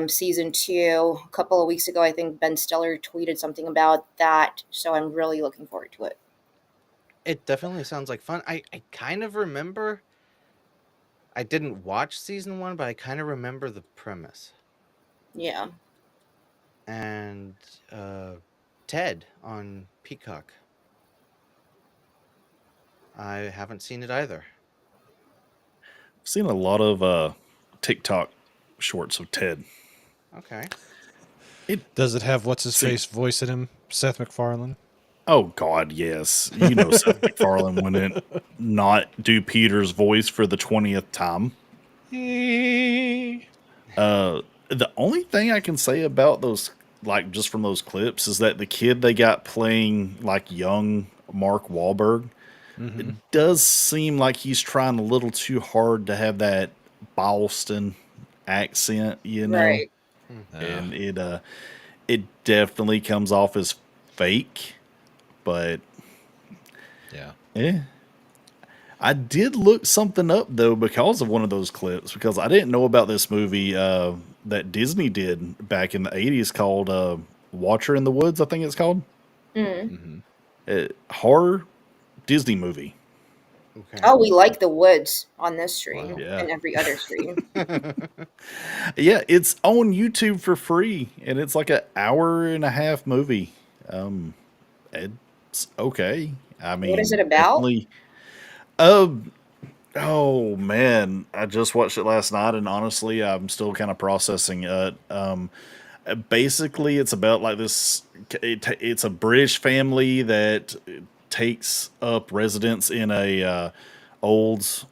season 2 a couple of weeks ago. I think Ben Stiller tweeted something about that, so I'm really looking forward to it. It definitely sounds like fun. I kind of remember. I didn't watch season one, but I kind of remember the premise. Yeah. And Ted on Peacock. I haven't seen it either. seen a lot of TikTok shorts of Ted. Okay. Does it have what's his See, face voice in him? Seth MacFarlane. oh God, yes. You know Seth MacFarlane wouldn't not do Peter's voice for the 20th time. The only thing I can say about those, like just from those clips, is that the kid they got playing like young Mark Wahlberg, it Mm-hmm. does seem like he's trying a little too hard to have that Boston accent, you know, Right. Hmm. and it definitely comes off as fake, but Yeah. eh. I did look something up though because of one of those clips because I didn't know about this movie that Disney did back in the 80s called Watcher in the Woods, I think it's called. Mm. Mm-hmm. Horror Disney movie. Okay. Oh, we like the woods on this stream Wow. Yeah. and every other stream. Yeah, it's on YouTube for free and it's like an hour and a half movie. Um it's okay. I What is mean, it about? definitely uh oh man, I just watched it last night and honestly I'm still kind of processing it. Basically it's about like this it's a British family that takes up residence in a old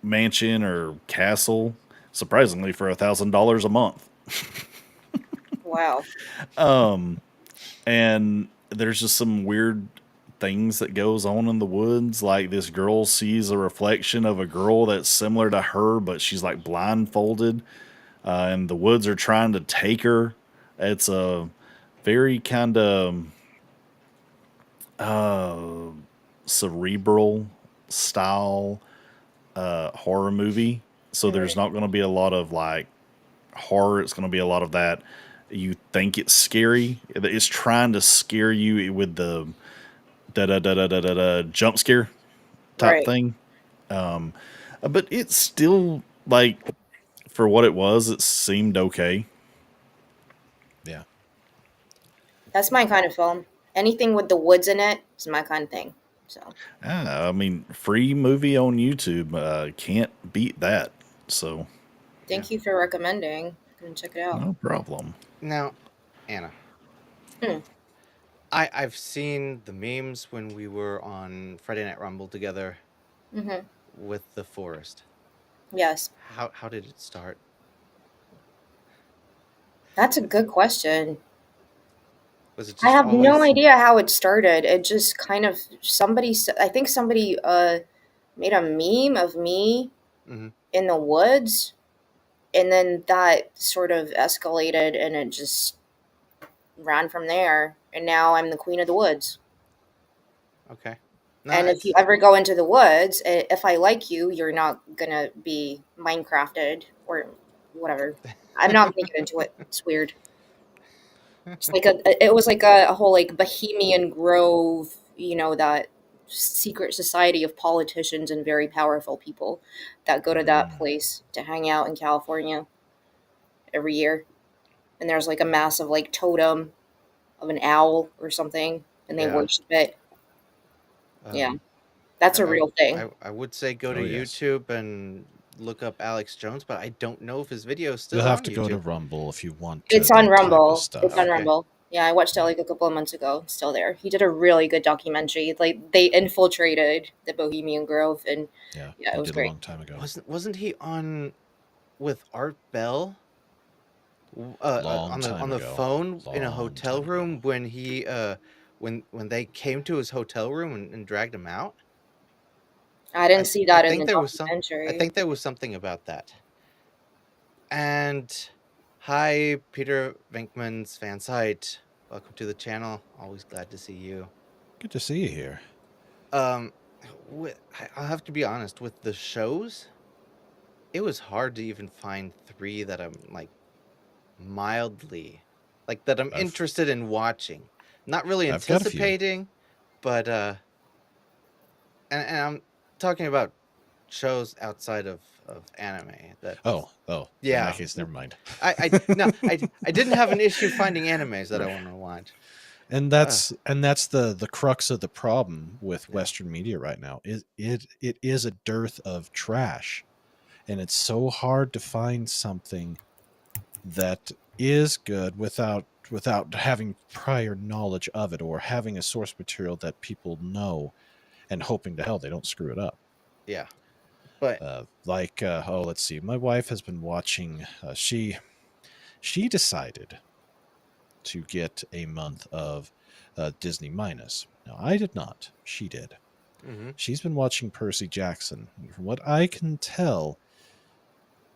mansion or castle surprisingly for $1,000 a month, Wow. and there's just some weird things that goes on in the woods. Like this girl sees a reflection of a girl that's similar to her but she's like blindfolded, and the woods are trying to take her. It's a very kind of uh, cerebral style horror movie. So there's Mm. not going to be a lot of like horror. It's going to be a lot of that. You think it's scary. It's trying to scare you with the da da da da da da da jump scare type Right. thing. But it's still like for what it was, it seemed okay. Yeah. That's my kind of film. Anything with the woods in it is my kind of thing. So I mean, free movie on YouTube can't beat that. So Yeah. thank you for recommending. I'm gonna check it out. no problem. Now, Anna, Hmm. I've seen the memes when we were on Friday Night Rumble together Mm-hmm. with the forest. Yes, How did it start? that's a good question. Was it I just have no always idea how it started. It just kind of I think somebody made a meme of me mm-hmm. in the woods, and then that sort of escalated, and it just ran from there. And now I'm the queen of the woods. Okay. No, And if you it's ever go into the woods, if I like you, you're not gonna be Minecrafted or whatever. I'm not gonna get into it. It's weird. It's like it was like a whole like Bohemian Grove, that secret society of politicians and very powerful people that go to that Mm. place to hang out in California every year. And there's like a massive like totem of an owl or something, and they yeah. worship it. Yeah, Um that's a real thing. I would say go to Oh yes. YouTube and look up Alex Jones, but I don't know if his video is You'll still have on to go to YouTube. Rumble if you want It's on that type of Rumble. It's stuff. on Okay. Rumble. Yeah, I watched it Yeah. like a couple of months ago. It's still there. He did a really good documentary. Like they infiltrated the Bohemian Grove, and Yeah. yeah, it He was did a great. long time ago. Wasn't he on with Art Bell Long on time the ago. phone in a Long hotel time ago. room when he when they came to his hotel room and dragged him out? I didn't see I that in think the there was documentary. something about that. And hi, Peter Venkman's fan site. Welcome to the channel. Always glad to see you. Good to see you here. Um, I'll have to be honest with the shows. It was hard to even find 3 that I'm like mildly that I'm I've interested in watching. Not really I've got a few. anticipating, but and I'm talking about shows outside of anime that Oh. In yeah. that case, never mind. I didn't have an issue finding animes that I want to watch. And that's the crux of the problem with Yeah. Western media right now. It is a dearth of trash. and it's so hard to find something that is good without having prior knowledge of it or having a source material that people know and hoping to hell they don't screw it up. Yeah. But Let's see. My wife has been watching. She decided to get a month of Disney minus. Now I did not. She did. mhm. She's been watching Percy Jackson. And from what I can tell,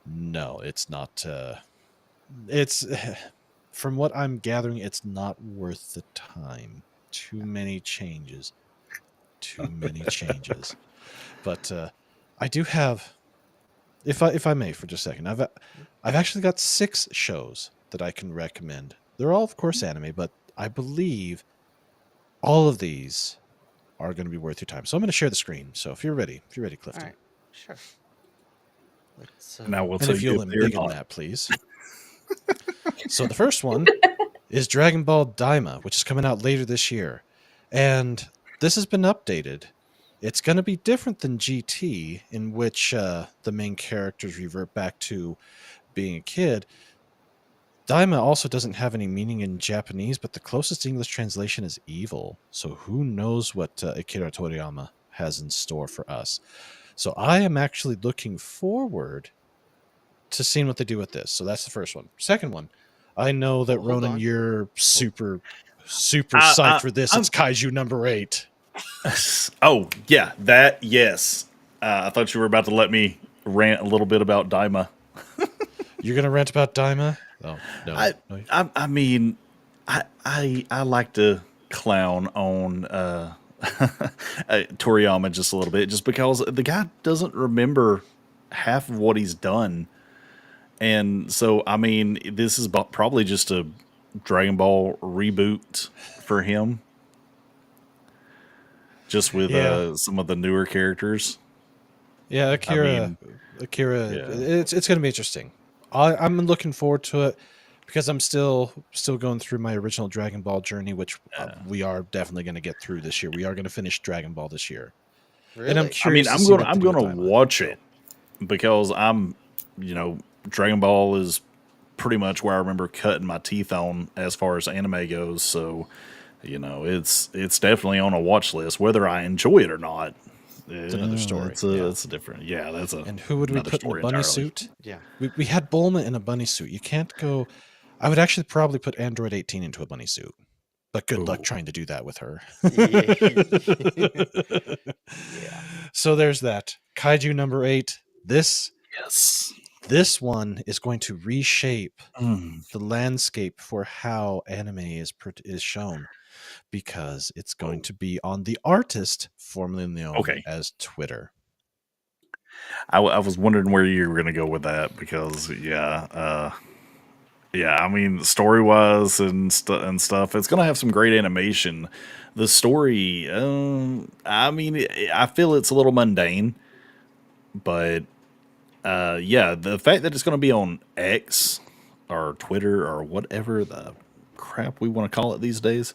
no, it's not. It's from what I'm gathering, it's not worth the time. Too many changes. Too many changes. But I do have, if I may, for just a second, I've actually got 6 shows that I can recommend. They're all, of course, anime, but I believe all of these are going to be worth your time. So I'm going to share the screen. So if you're ready, Clifton. All right. Sure. Let's Now we'll And tell if you you'll if they're embiggen not. that, please. So the first one is Dragon Ball Daima, which is coming out later this year. And this has been updated. It's going to be different than GT, in which the main characters revert back to being a kid. Daima also doesn't have any meaning in Japanese, but the closest English translation is evil. So who knows what Akira Toriyama has in store for us. So I am actually looking forward to seeing what they do with this. So that's the first one. Second one, I know that Hold Ronan, on. you're super psyched for this. It's Kaiju number 8. Oh, yeah, that, yes. I thought you were about to let me rant a little bit about Daima. You're gonna rant about Daima? Oh no. I mean, I like to clown on Toriyama just a little bit, just because the guy doesn't remember half of what he's done, and so I mean, this is probably just a Dragon Ball reboot for him, just with some of the newer characters. Yeah, Akira. mean, Akira. yeah. It's going to be interesting. I'm looking forward to it because I'm still going through my original Dragon Ball journey, which we are definitely going to get through this year. We are going to finish Dragon Ball this year, Really? and I'm I mean, curious. I'm gonna watch it because Dragon Ball is pretty much where I remember cutting my teeth on as far as anime goes. So, it's definitely on a watch list, whether I enjoy it or not. It's another story. That's a different. Yeah, that's a. And who would we another put in a story bunny entirely. suit? Yeah. We had Bulma in a bunny suit. You can't go. I would actually probably put Android 18 into a bunny suit. But good luck Ooh. trying to do that with her. Yeah. So there's that. Kaiju number 8. Yes. This one is going to reshape Mm. the landscape for how anime is shown, because it's going to be on the artist formerly known as Twitter. I was wondering where you were going to go with that because, I mean, story wise and stuff, it's going to have some great animation. The story, I mean, I feel it's a little mundane, but the fact that it's going to be on X or Twitter or whatever the crap we want to call it these days,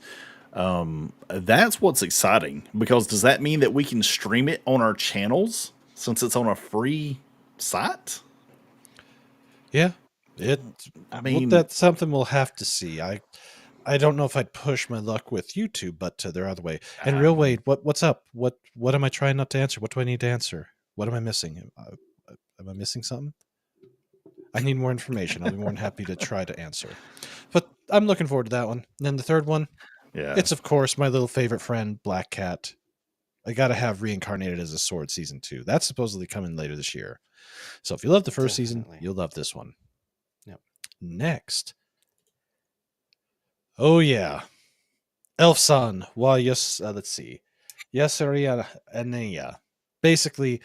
that's what's exciting. Because does that mean that we can stream it on our channels since it's on a free site? Yeah, I mean, that's something we'll have to see. I don't know if I'd push my luck with YouTube, but there are other way. And Real Wade, what's up? What am I trying not to answer? What do I need to answer? What am I missing? Am I missing something? I need more information. I'll be more than happy to try to answer. But I'm looking forward to that one. And then the third one, it's of course my little favorite friend, Black Cat. I gotta have Reincarnated as a Sword season 2. That's supposedly coming later this year. So if you love the first season, you'll love this one. Yep. Next. Oh yeah. Elf-san. Well, yes, let's see. Yasaria Aneya. Basically,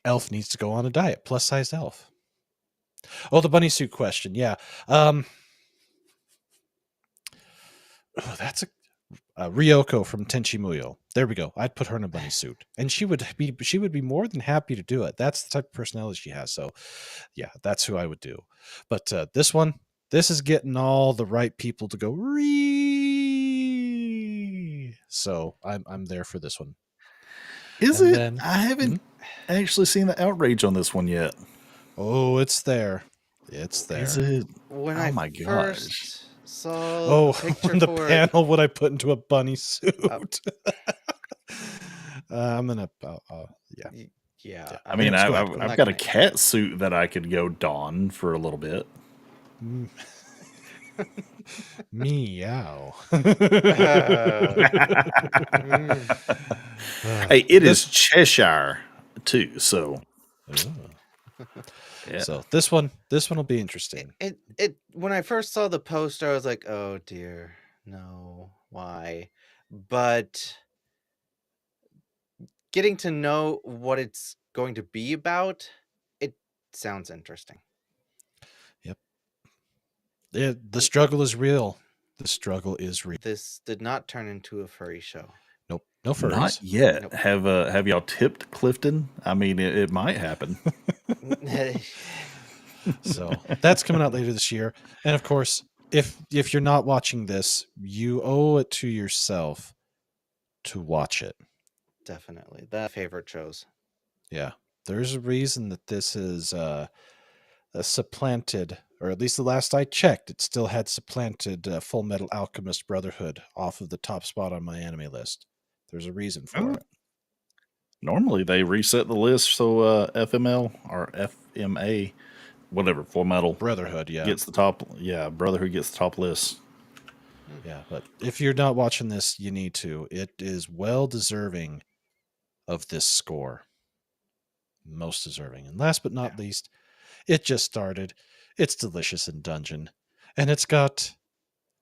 Elf needs to go on a diet. Plus-sized elf. Oh, the bunny suit question. Yeah. That's a Ryoko from Tenchi Muyo. There we go. I'd put her in a bunny suit, and she would be more than happy to do it. That's the type of personality she has. So, yeah, that's who I would do. But this is getting all the right people to go. So I'm there for this one. Is And it? then- I haven't actually seen the outrage on this one yet. Oh, it's there. It's there. Is it? When Oh I my gosh. first saw Oh, the picture on the for panel, what I put into a bunny suit. I'm gonna. Yeah. it, yeah. I mean, Anyways, go ahead, I'm I've not got a gonna- cat suit that I could go don for a little bit. Meow. Hey, it This- is Cheshire too, so yeah. So this one will be interesting. It when I first saw the poster, I was like, oh dear, no, why? But getting to know what it's going to be about, it sounds interesting. The struggle is real. The struggle is real. This did not turn into a furry show. Nope, no furries. Not yet. Nope. Have y'all tipped Clifton? I mean, it might happen. So that's coming out later this year. And of course, if you're not watching this, you owe it to yourself to watch it. Definitely. The favorite shows. Yeah. There's a reason that this is supplanted, or at least the last I checked, it still had supplanted Full Metal Alchemist Brotherhood off of the top spot on my anime list. There's a reason for it. Normally they reset the list so FML or FMA, whatever, Full Metal Brotherhood, yeah. gets the top. Yeah, Brotherhood gets the top list. Yeah, but if you're not watching this, you need to. It is well deserving of this score. Most deserving. And last but not least, it just started. It's delicious in Dungeon. And it's got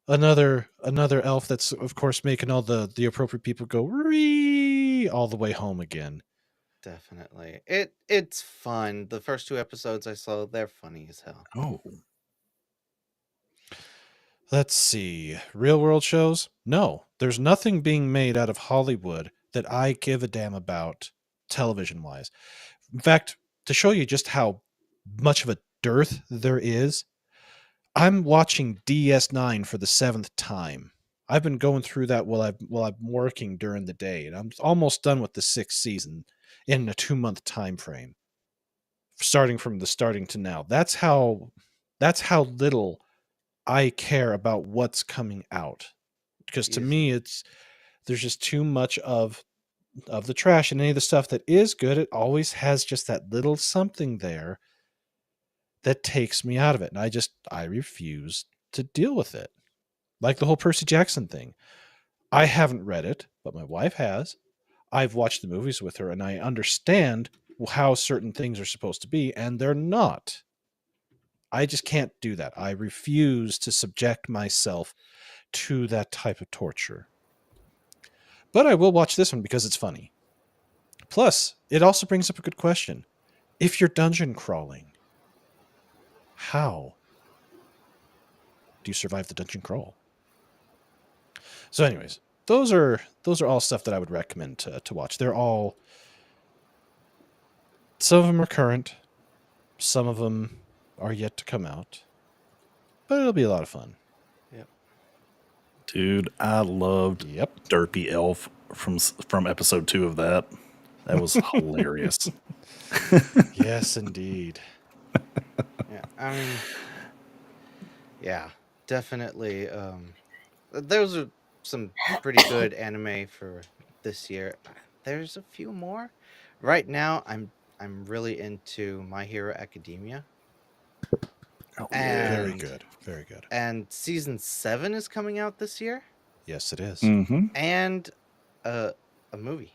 another elf that's of course making all the appropriate people go ree all the way home again. Definitely. It's fun. The first 2 episodes I saw, they're funny as hell. Oh, Let's see. Real world shows? No. There's nothing being made out of Hollywood that I give a damn about television wise. In fact, to show you just how much of a dearth there is, I'm watching DS9 for the 7th time. I've been going through that while I'm working during the day, and I'm almost done with the 6th season in a 2-month time frame. Starting from the starting to now. That's how little I care about what's coming out. Because to Yes. me there's just too much of the trash, and any of the stuff that is good, it always has just that little something there that takes me out of it. And I refuse to deal with it. Like the whole Percy Jackson thing. I haven't read it, but my wife has. I've watched the movies with her, and I understand how certain things are supposed to be, and they're not. I just can't do that. I refuse to subject myself to that type of torture. But I will watch this one because it's funny. Plus, it also brings up a good question. If you're dungeon crawling, how do you survive the dungeon crawl? So anyways, those are all stuff that I would recommend to watch. They're all, some of them are current, some of them are yet to come out, but it'll be a lot of fun. dude, I loved Derpy Elf from episode 2 of that. That was hilarious. Yes, indeed. Yeah, I mean, yeah, definitely. Those are some pretty good anime for this year. There's a few more. Right now, I'm really into My Hero Academia. Oh, Very And- good. Very good. And season 7 is coming out this year, Yes, it is. Mm-hmm. and a movie.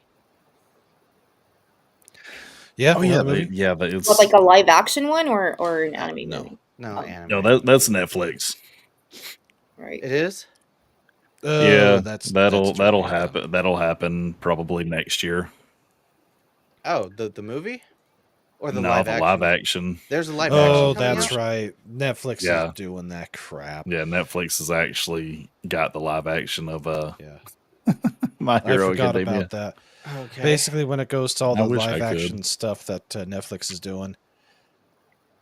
Yeah. Oh yeah, another movie? it's What, like a live action one or an anime No. movie? No, Oh. anime. no, that's Netflix. Right. It is. Yeah, that's that'll true, yeah. happen. That'll happen probably next year. Oh, the movie, or the No, live the action. live action. There's a live Oh, action. coming that's out? right. Netflix Yeah. is doing that crap. Yeah, Netflix has actually got the live action of Yeah. My I Hero forgot Academia. about that. Okay. Basically, when it goes to all I the wish I live action could. stuff that Netflix is doing,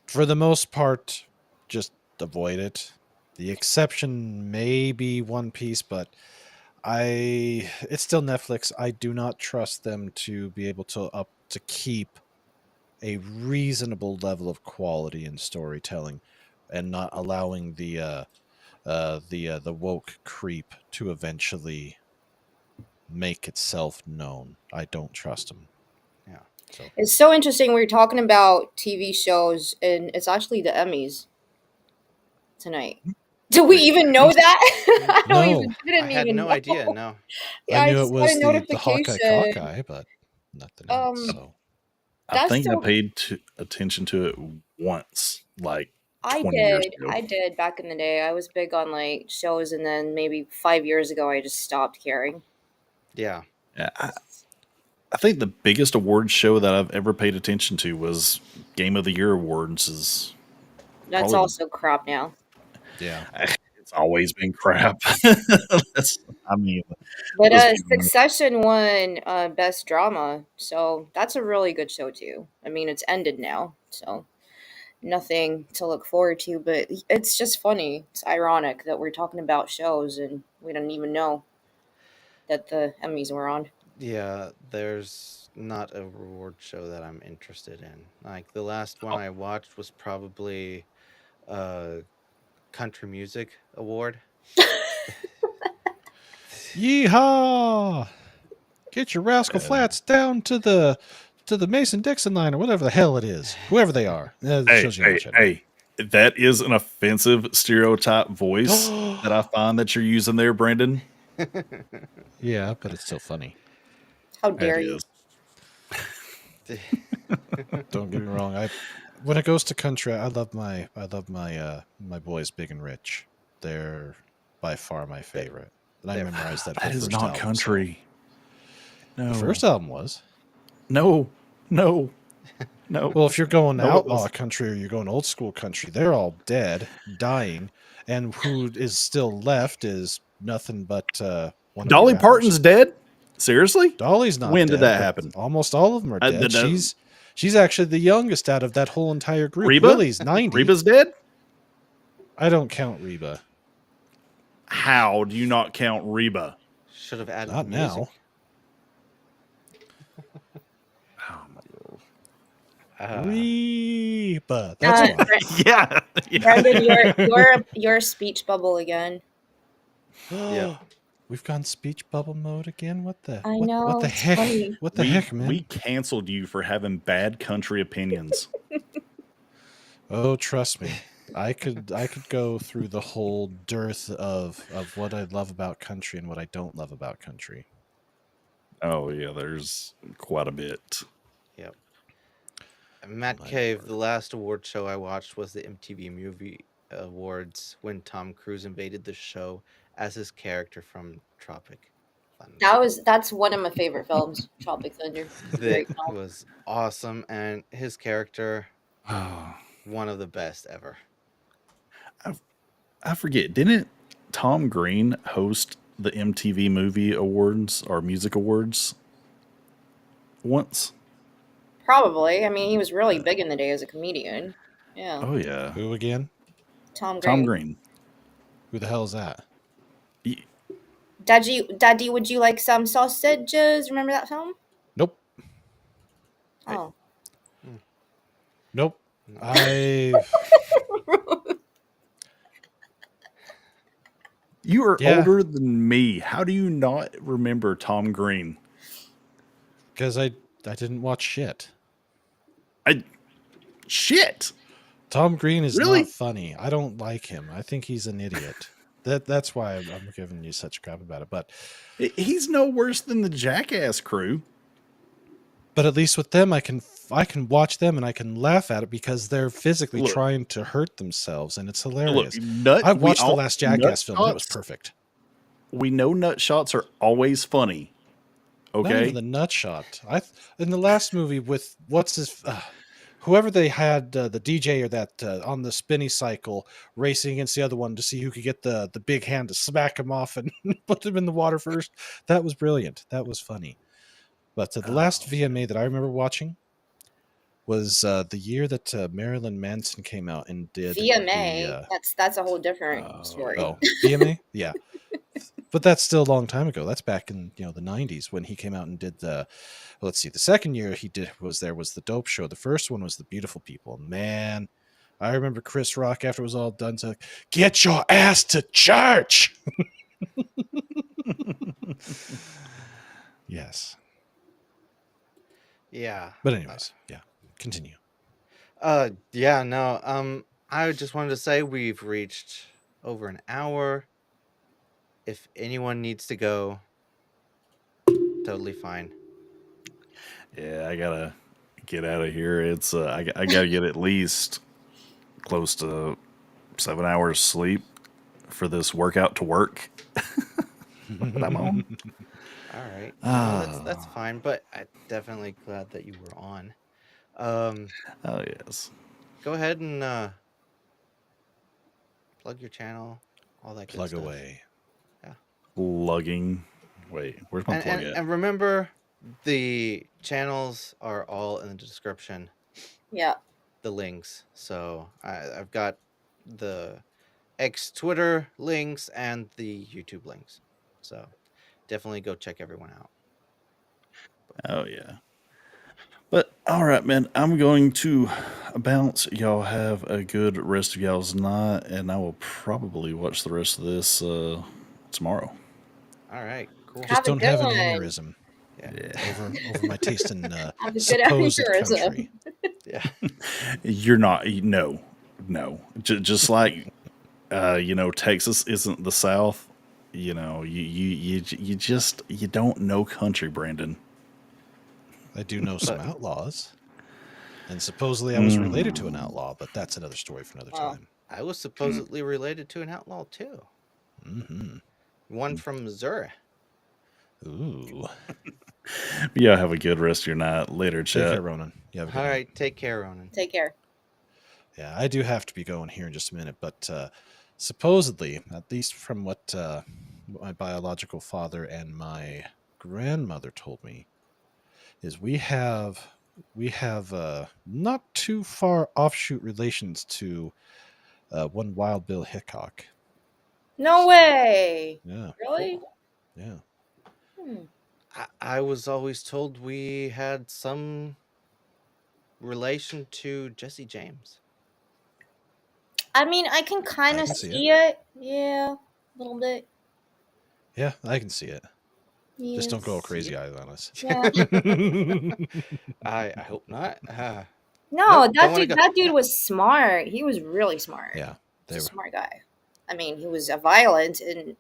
for the most part, just avoid it. The exception may be One Piece, but It's still Netflix. I do not trust them to be able to keep a reasonable level of quality in storytelling, and not allowing the woke creep to eventually make itself known. I don't trust them. Yeah. So It's so interesting. We were talking about TV shows, and it's actually the Emmys tonight. Do we even know that? I don't No. even I didn't had even no know. idea. No. I Yeah, I knew it just got was a the Hawkeye notification. cockeye, but nothing else. Um, So I that's think I so. paid attention to it once, like I 20 years did. ago. I did back in the day. I was big on like shows, and then maybe 5 years ago, I just stopped caring. Yeah. Yeah, I think the biggest award show that I've ever paid attention to was Game of the Year awards. Is That's probably also crap now. yeah. it's always been crap. I mean, But let's be honest. Succession won best drama, so that's a really good show too. I mean, it's ended now, so nothing to look forward to. But it's just funny. It's ironic that we're talking about shows and we don't even know that the Emmys were on. Yeah. There's not a reward show that I'm interested in. Like the last one I watched was probably a country music award. Yeehaw! Get your Rascal Flats down to the Mason Dixon line or whatever the hell it is. Whoever they are. It Hey, shows you how hey, much I know. hey! That is an offensive stereotype voice that I find that you're using there, Brandon. Yeah, but it's still funny. How It dare you? is. Don't get me wrong. When it goes to country, my boys Big and Rich. They're by far my favorite. And I They're- memorized that That whole is first not album, so- country. No, The first album was. no, no, no. Well, if you're going No, it outlaw wasn't. country or you're going old school country, they're all dead, dying, and who is still left is nothing but one of the Dolly rappers. Parton's dead. Seriously? Dolly's not. When dead, did that but happen? Almost all of them are dead. that- She's actually the youngest out of that whole entire group. Reba? Willie's 90. Reba's dead? I don't count Reba. How do you not count Reba? Should have added Not the music. now. Reba. That's why. Yeah. Brendan, you're a speech bubble again. Yep. We've gone speech bubble mode again. What the? I what, know, What the it's heck? funny. What the heck, man? We canceled you for having bad country opinions. Oh, trust me. I could go through the whole dearth of what I love about country and what I don't love about country. Oh yeah, there's quite a bit. Yep. Matt My Cave, lord. the last award show I watched was the MTV Movie Awards when Tom Cruise invaded the show as his character from Tropic Thunder. That's one of my favorite films, Tropic Thunder. That Great film. was awesome, and his character, Oh, one of the best ever. I forget. Didn't Tom Green host the MTV Movie Awards or Music Awards once? Probably. I mean, he was really big in the day as a comedian. Yeah. Oh yeah, Who again? Tom Green. Tom Green. Who the hell is that? Daddy, would you like some sausages? Remember that film? Nope. Oh. Nope. I You are Yeah. older than me. How do you not remember Tom Green? because I didn't watch shit. Shit. Tom Green is Really? not funny. I don't like him. I think he's an idiot. That's why I'm giving you such crap about it. He's no worse than the Jackass crew. But at least with them, I can watch them and I can laugh at it because they're physically Look. trying to hurt themselves, and it's Look, hilarious. nut, I we watched the all- last nut Jackass film. That was shots- perfect. We know nut shots are always funny. Not Okay. even the nut shot. In the last movie with what's his whoever they had the DJ or that on the spinny cycle racing against the other one to see who could get the big hand to smack him off and put him in the water first. That was brilliant. That was funny. But the last VMA that I remember watching was the year that Marilyn Manson came out and did VMA. the, That's a whole different story. oh, VMA, yeah. But that's still a long time ago. That's back in the 90s when he came out and did the. Well, let's see. The second year he did was the Dope Show. The first one was the Beautiful People. Man, I remember Chris Rock after it was all done to get your ass to church. Yes. Yeah. But anyways, yeah. Continue. Yeah, no. I just wanted to say we've reached over an hour. If anyone needs to go, totally fine. Yeah, I gotta get out of here. It's I gotta get at least close to 7 hours sleep for this workout to work that I'm on. All right. No, that's fine, but I'm definitely glad that you were on. Oh yes. Go ahead and plug your channel, all that good Plug stuff. away. Yeah. Lugging. Wait, where's my plug at? And remember, the channels are all in the description. Yeah. The links. So I've got the X Twitter links and the YouTube links. So definitely go check everyone out. Oh yeah. But all right, man. I'm going to bounce. Y'all have a good rest of y'all's night, and I will probably watch the rest of this tomorrow. All right. Cool. Have Just a don't good have one. an aneurysm Yeah. over my taste in Have a good supposed aneurysm. country. Yeah. You're not. No. Just like Texas isn't the South. You just you don't know country, Brandon. I do know some outlaws. And supposedly I was related to an outlaw, but that's another story for another Oh. time. I was supposedly related to an outlaw too. Mm-hmm. One from Missouri. Ooh. Yeah, have a good rest of your night. Later, Take care, chat. Ronan. You have a good All night. right. Take care, Ronan. Take care. Yeah, I do have to be going here in just a minute, but supposedly, at least from what my biological father and my grandmother told me, is we have not too far offshoot relations to one Wild Bill Hickok. No way. Yeah, Really? yeah. Hmm. I was always told we had some relation to Jesse James. I mean, I can kind I of can see see it. Yeah, a little bit. Yeah, I can see it. Yeah. Just don't go crazy eyes on us. Yeah. I hope not. No, Nope, don't that wanna dude. go. That dude was smart. He was really smart. Yeah, He's they a were. smart guy. I mean, he was a violent and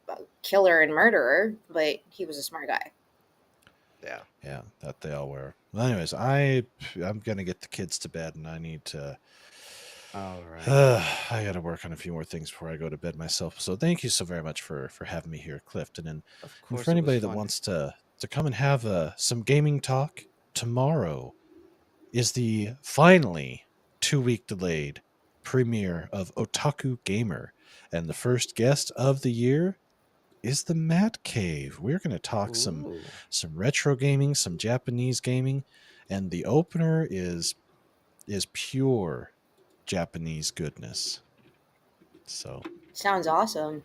a killer and murderer, but he was a smart guy. Yeah. Yeah, that they all were. Well, anyways, I'm gonna get the kids to bed, and I need to. All right. I got to work on a few more things before I go to bed myself. So thank you so very much for having me here, Clifton, and Of and course. for it was anybody that fun. wants to come and have some gaming talk tomorrow is the finally 2-week delayed premiere of Otaku Gamer, and the first guest of the year is the Matt Cave. We're going to talk some Ooh. retro gaming, some Japanese gaming, and the opener is pure Japanese goodness. So Sounds awesome.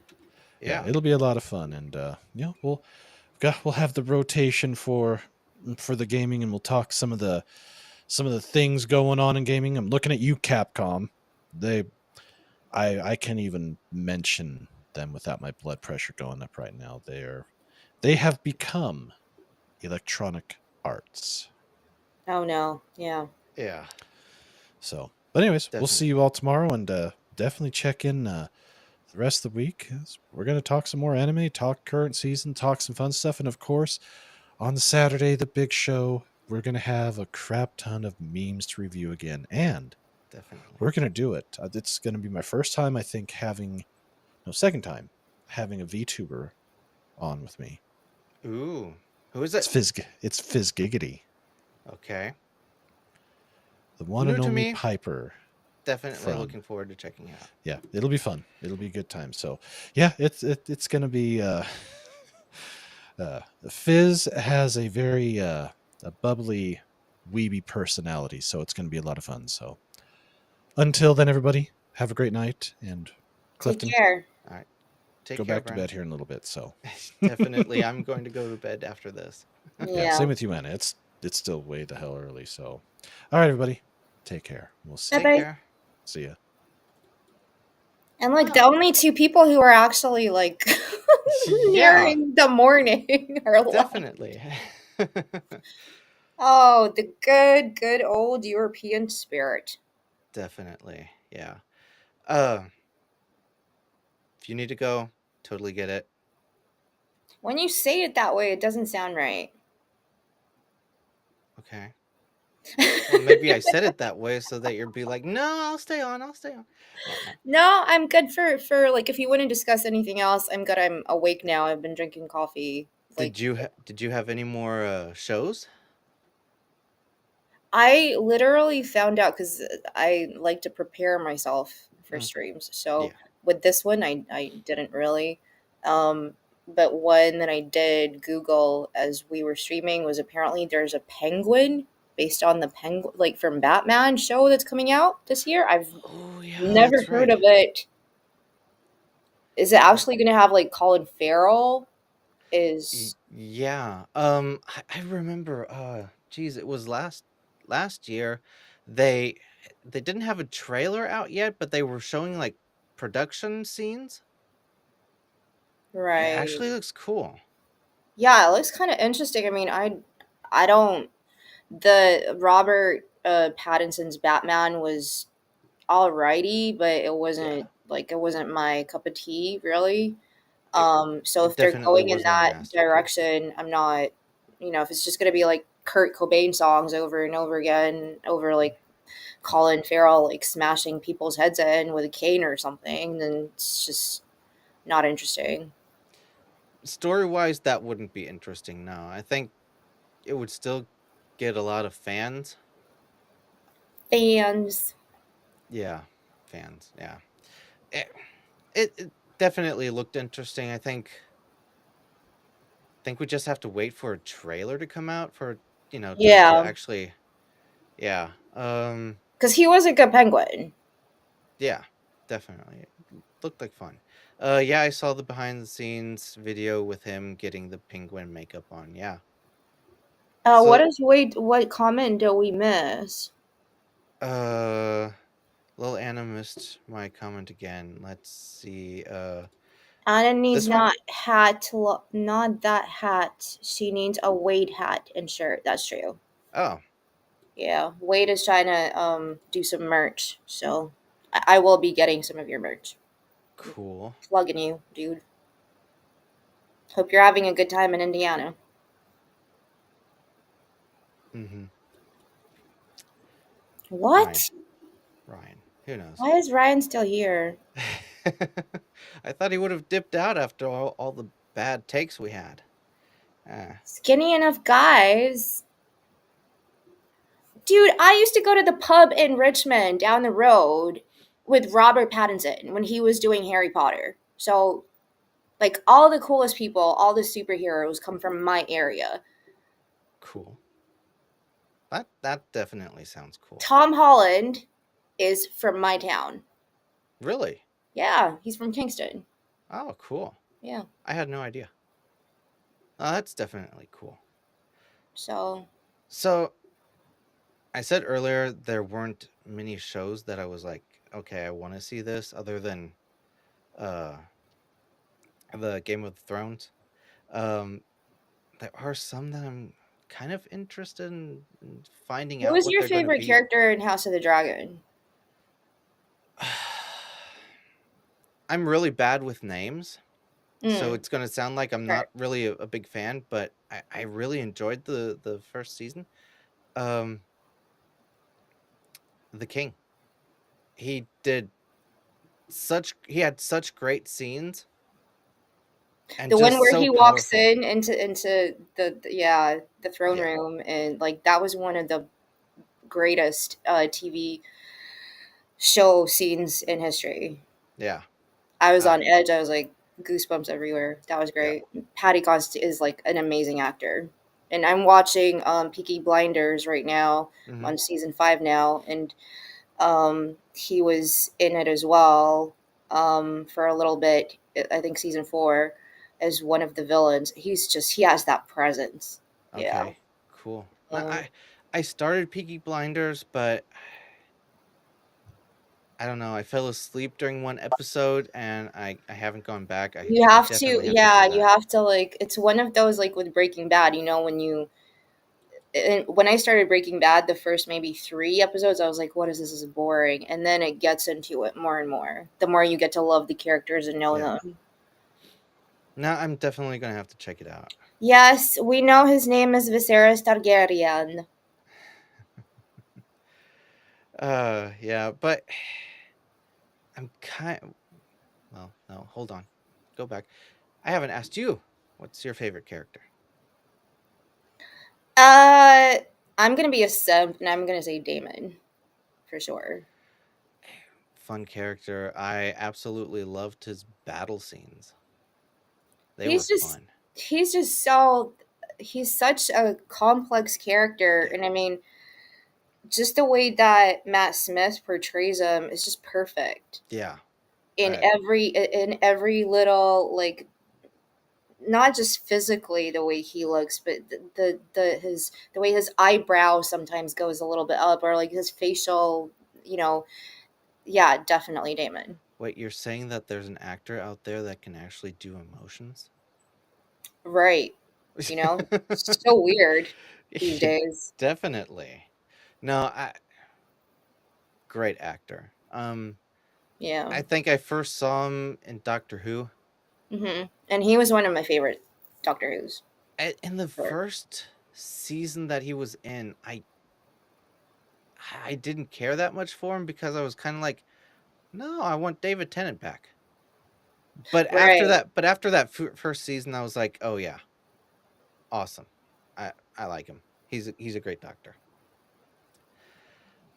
yeah, Yeah. it'll be a lot of fun, and we'll have the rotation for the gaming, and we'll talk some of the things going on in gaming. I'm looking at you, Capcom. I can't even mention them without my blood pressure going up right now. They have become Electronic Arts. Oh no. Yeah. Yeah. So, but anyways, we'll Definitely. see you all tomorrow, and definitely check in the rest of the week. We're going to talk some more anime, talk current season, talk some fun stuff, and of course, on Saturday, the big show, we're going to have a crap ton of memes to review again, and Definitely. we're going to do it. It's going to be my first time, I think, second time having a VTuber on with me. Ooh. Who is It's it? Fizzgiggity, Okay. the one New and to only me. Piper. Definitely From- looking forward to checking out. Yeah, it'll be fun. It'll be a good time. So, yeah, it's going to be. Fizz has a very a bubbly, weeby personality, so it's going to be a lot of fun. So, until then, everybody, have a great night, and Take Clifton, care. All right. Take Go care, back to Brian. bed here in a little bit. So Definitely, I'm going to go to bed after this. yeah, Yeah. same with you, Anna. It's still way the hell early. So, all right, everybody, take care. We'll see. Take Bye-bye. care. See ya. And like the Well, only two people who are actually like yeah, nearing the morning are left. definitely. Oh, the good old European spirit. Definitely, yeah. Uh, if you need to go, totally get it. When you say it that way, it doesn't sound right. Okay. Well, maybe I said it that way so that you'd be like, "No, I'll stay on. I'll stay on." No, no. No, I'm good for like if you want to discuss anything else, I'm good. I'm awake now. I've been drinking coffee. Like Did you have any more shows? I literally found out because I like to prepare myself for Mm, streams. So yeah. with this one, I didn't really. Um, but one that I did Google as we were streaming was apparently there's a penguin based on the penguin like from Batman show that's coming out this year. I've Oh, yeah, never that's heard right. of it. Is it Uh, actually going to have like Colin Farrell? Is yeah. I remember. Geez, it was last year. They they didn't have a trailer out yet, but they were showing like production scenes. It right? actually looks cool. Yeah, it looks kind of interesting. I mean, I don't. The Robert Pattinson's Batman was alrighty, but it Yeah. wasn't my cup of tea really. It So it if they're definitely going in wasn't a that masterpiece. direction, I'm not. If it's just gonna be like Kurt Cobain songs over and over again, over like Colin Farrell like smashing people's heads in with a cane or something, then it's just not interesting. Story-wise, that wouldn't be interesting, no. I think it would still get a lot of fans. Fans. Yeah, fans, yeah. It definitely looked interesting. I think we just have to wait for a trailer to come out for, to Yeah, actually yeah. because he was a good penguin. Yeah, definitely. It looked like fun. Yeah, I saw the behind the scenes video with him getting the penguin makeup on. Yeah. What So, is wait? What comment do we miss? uh little Anna missed my comment again. Let's see. Anna needs This one? not that hat. She needs a Wade hat and shirt. That's true. Oh, Yeah, Wade is trying to do some merch, so I will be getting some of your merch. cool. Plugging you, dude. Hope you're having a good time in Indiana. Mhm. Ryan. What? Ryan. Who knows? Why is Ryan still here? I thought he would have dipped out after all the bad takes we had. Ah, Skinny enough guys. Dude, I used to go to the pub in Richmond down the road with Robert Pattinson when he was doing Harry Potter. So, like, all the coolest people, all the superheroes come from my area. cool. That definitely sounds cool. Tom Holland is from my town. Really? Yeah, he's from Kingston. Oh, cool. Yeah. I had no idea. Oh, that's definitely cool. So, So, I said earlier there weren't many shows that I was like, okay, I want to see this other than uh the Game of Thrones. Um there are some that I'm kind of interested in finding who out was what your they're going to favorite be. character in House of the Dragon? I'm really bad with names, so Mm, it's going to sound like I'm sure. not really a big fan, but I really enjoyed the first season. Um the King. He did he had such great scenes and The one just where so he walks powerful. in into the throne Yeah. room and like that was one of the greatest TV show scenes in history. Yeah. I was Uh on edge. I was like goosebumps everywhere. That was yeah. great. Patty Const is like an amazing actor. And I'm watching Peaky Blinders right now. I'm Mhm. on season 5 now, and he was in it as well. for a little bit. I think season 4 as one of the villains. He has that presence. Yeah. Okay, cool. Um, I started Peaky Blinders, but I don't know. I fell asleep during one episode, and I haven't gone back. you I have to, definitely have to yeah, do you that. have to like. It's one of those like with Breaking Bad. You know, when I started Breaking Bad, the first maybe 3 episodes, I was like, "What is this? This is boring." And then it gets into it more and more. The more you get to love the characters and know Yeah. them. Now I'm definitely gonna have to check it out. Yes, we know his name is Viserys Targaryen. Yeah, but I'm kind. Well, no, hold on. Go back. I haven't asked you. What's your favorite character? Uh, I'm gonna be a simp, and I'm gonna say Damon for sure. Fun character. I absolutely loved his battle scenes. They were He's just fun. he's just so he's such a complex character, Yeah. and I mean, just the way that Matt Smith portrays him is just perfect Yeah. in I, every little like not just physically the way he looks, but the way his eyebrow sometimes goes a little bit up, or like his facial, you know, yeah, definitely Damon. wait, you're saying that there's an actor out there that can actually do emotions? Right. You know, so weird these Yeah, days. definitely. No, great actor. Yeah. I think I first saw him in Doctor Who. And he was one of my favorite Doctor Who's. In the Sure. first season that he was in, I didn't care that much for him because I was kind of like, no, I want David Tennant back. Right. But after that first season, I was like, oh yeah, awesome. I like him. He's a great doctor.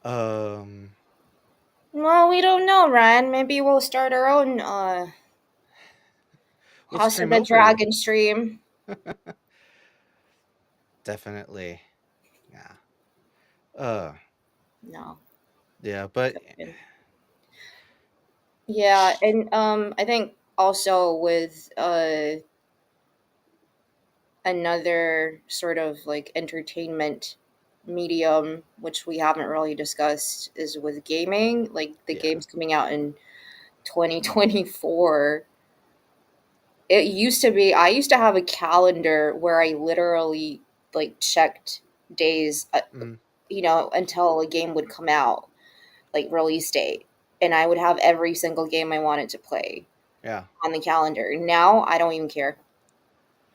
Um, Well, we don't know, Ryan. Maybe we'll start our own we'll House of stream the over. Dragon stream. Definitely, yeah. Uh, No. yeah, but Yeah, and I think also with another sort of like entertainment medium, which we haven't really discussed, is with gaming. Like the yeah, games coming out in 2024. It used to be, I used to have a calendar where I literally like checked days, mm, until a game would come out, like release date. And I would have every single game I wanted to play yeah, on the calendar. Now I don't even care.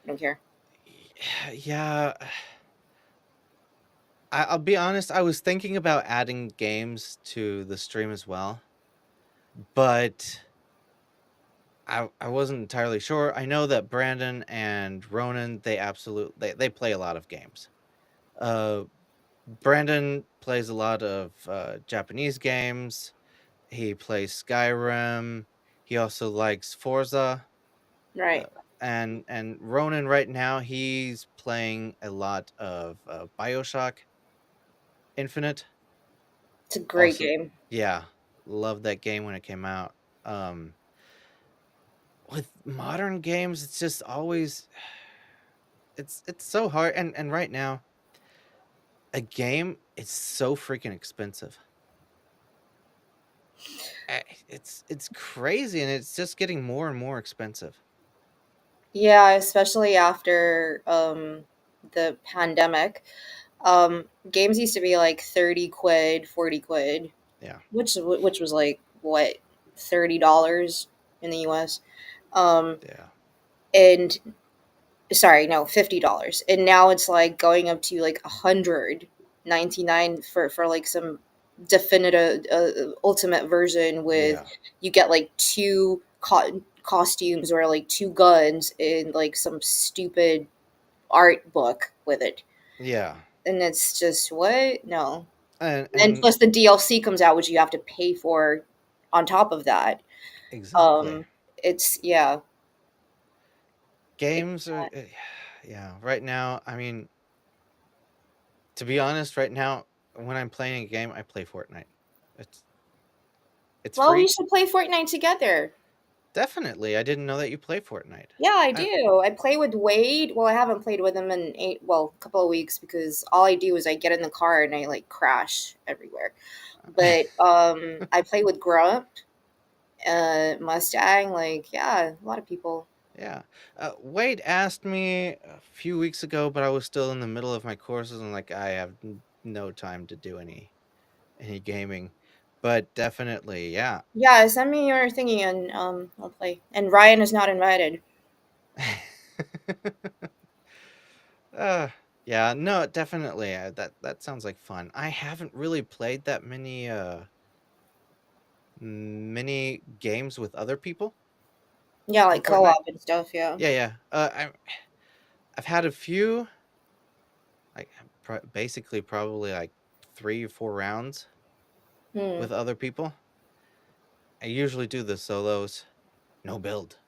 I don't care. yeah. I'll be honest. I was thinking about adding games to the stream as well, but I wasn't entirely sure. I know that Brandon and Ronan they play a lot of games. Uh, Brandon plays a lot of Japanese games. He plays Skyrim. He also likes Forza. Uh, Right. and Ronan right now he's playing a lot of BioShock Infinite. It's a great Also, game. yeah, loved that game when it came out. Um, with modern games, it's just always it's so hard. And right now, a game it's so freaking expensive. It's crazy, and it's just getting more and more expensive. Yeah, especially after the pandemic. Games used to be like 30 quid, 40 quid, Yeah, which was like what, $30 in the US. Um yeah, and sorry, no, $50. And now it's like going up to like 199 for like some definitive ultimate version with, yeah, you get like two costumes or like two guns and like some stupid art book with it. yeah. And it's just what? No. And And plus the DLC comes out, which you have to pay for on top of that. exactly, Um, it's yeah. It, games are yeah. Right now, I mean, to be honest, right now when I'm playing a game, I play Fortnite. It's It's Well, we free. should play Fortnite together. Definitely. I didn't know that you play Fortnite. Yeah, I I, do. I play with Wade. Well, I haven't played with him in a couple of weeks because all I do is I get in the car and I like crash everywhere. But I play with Grump, Mustang. Like, yeah, a lot of people. yeah. Wade asked me a few weeks ago, but I was still in the middle of my courses and like I have no time to do any gaming. But definitely, yeah. Yeah, send me your thingy and I'll play. And Ryan is not invited. uh, yeah, no, definitely. That sounds like fun. I haven't really played that many games with other people Yeah, in like Fortnite. co-op and stuff. Yeah. Yeah, yeah. I've had a few, like basically probably like 3 or 4 rounds Hmm. with other people. I usually do the solos, no build.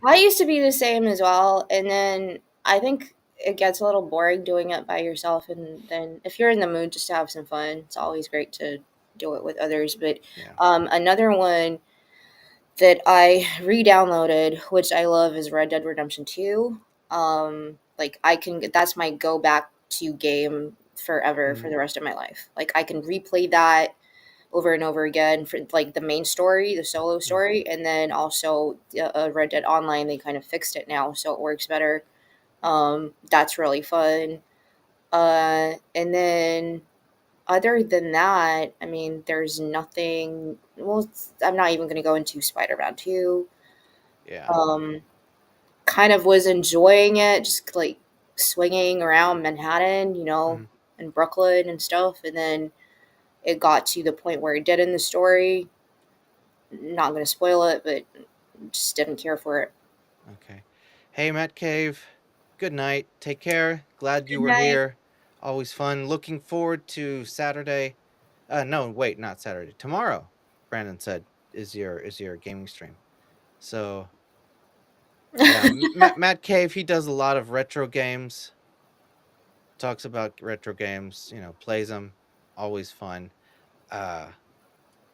I used to be the same as well, and then I think it gets a little boring doing it by yourself. And then if you're in the mood just to have some fun, it's always great to do it with others. But Yeah. another one that I re-downloaded, which I love, is Red Dead Redemption 2. Like I can that's my go back to game forever for Mhm. the rest of my life. Like I can replay that over and over again for like the main story, the solo Yeah. story, and then also Red Dead Online. They kind of fixed it now, so it works better. That's really fun. And then other than that, I mean, there's nothing. Well, I'm not even going to go into Spider-Man 2. Yeah. Um, Kind of was enjoying it, just like swinging around Manhattan, Mhm. and Brooklyn and stuff. And then it got to the point where it did in the story. Not going to spoil it, but just didn't care for it. Okay. Hey, Matt Cave. Good night. Take care. Glad you Good were night. here. Always fun. Looking forward to Saturday. No, wait, not Saturday. Tomorrow, Brandon said, is your gaming stream. So yeah, Matt Cave. He does a lot of retro games. Talks about retro games. Plays them. Always fun. Uh,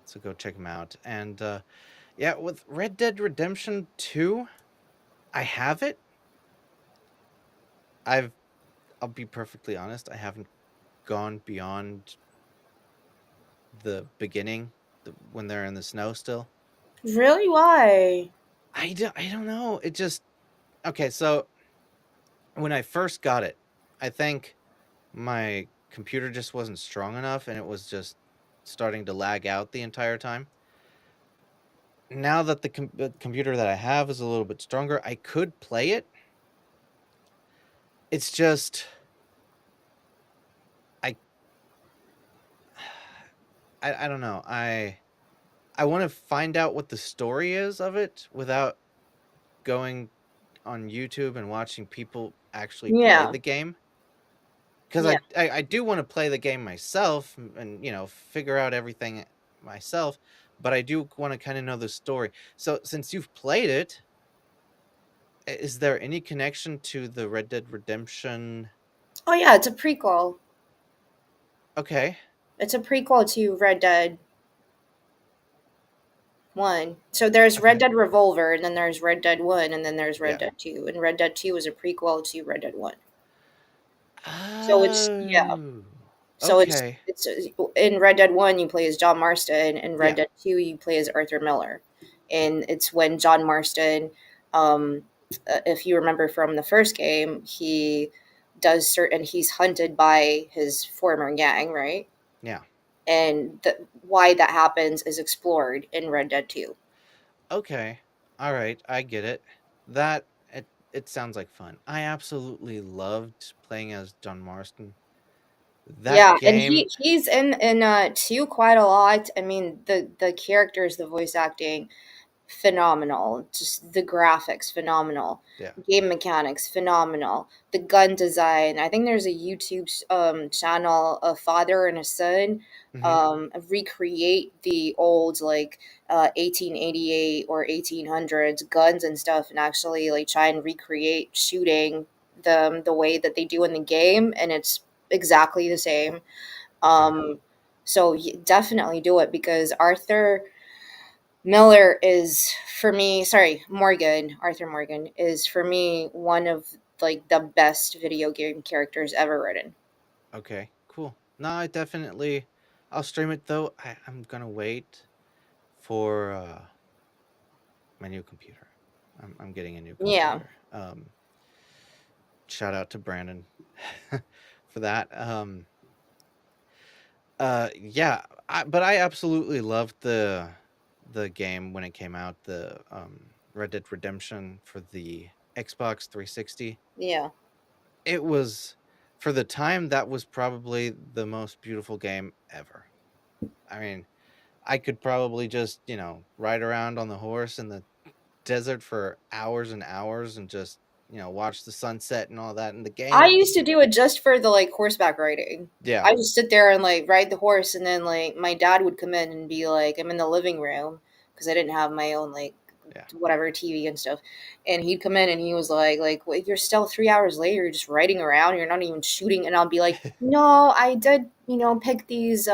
so go check him out. And yeah, with Red Dead Redemption 2, I have it. I've I'll be perfectly honest, I haven't gone beyond the beginning, when they're in the snow still. Really? Why? I don't know. It just okay. So when I first got it, I think my computer just wasn't strong enough, and it was just starting to lag out the entire time. Now that the computer that I have is a little bit stronger, I could play it. It's just I I don't know. I want to find out what the story is of it without going on YouTube and watching people actually play Yeah. the game. Because Yeah. I do want to play the game myself and figure out everything myself, but I do want to kind of know the story. So since you've played it, is there any connection to the Red Dead Redemption? Oh yeah, it's a prequel. Okay, It's a prequel to Red Dead 1. So there's Red okay, Dead Revolver, and then there's Red Dead 1, and then there's Red yeah. Dead 2. And Red Dead 2 is a prequel to Red Dead 1. So it's yeah. Oh, So okay, it's in Red Dead 1 you play as John Marston, and Red yeah, Dead 2 you play as Arthur Miller. And it's when John Marston, um if you remember from the first game, he does certain he's hunted by his former gang, right? yeah. And why that happens is explored in Red Dead 2. Okay, all right, I get it. That it sounds like fun. I absolutely loved playing as John Marston. That Yeah, and game, he's in 2 quite a lot. I mean, the characters, the voice acting, phenomenal. Just the graphics, phenomenal. yeah. Game mechanics, phenomenal. The gun design. I think there's a YouTube channel, a father and a son, Mhm. recreate the old like 1888 or 1800s guns and stuff, and actually like try and recreate shooting them the way that they do in the game, and it's exactly the same. Okay. So definitely do it because Arthur. Miller is for me, sorry, Morgan, Arthur Morgan is for me one of like the best video game characters ever written. Okay, cool. No, I'll stream it though. I'm gonna wait for my new computer. I'm getting a new Yeah. computer. Shout out to Brandon for that. Yeah, but I absolutely loved the game when it came out, the Red Dead Redemption for the Xbox 360. Yeah. It was, for the time, that was probably the most beautiful game ever. I mean, I could probably just, ride around on the horse in the desert for hours and hours and just, watch the sunset and all that. And the I game, used to do it just for the like horseback riding. yeah, I just sit there and like ride the horse, and then like my dad would come in and be like, "I'm in the living room," because I didn't have my own like yeah. whatever TV and stuff. And he'd come in and he was like, "Wait, you're still 3 hours later. You're just riding around. You're not even shooting." And I'll be like, "No, I did, pick these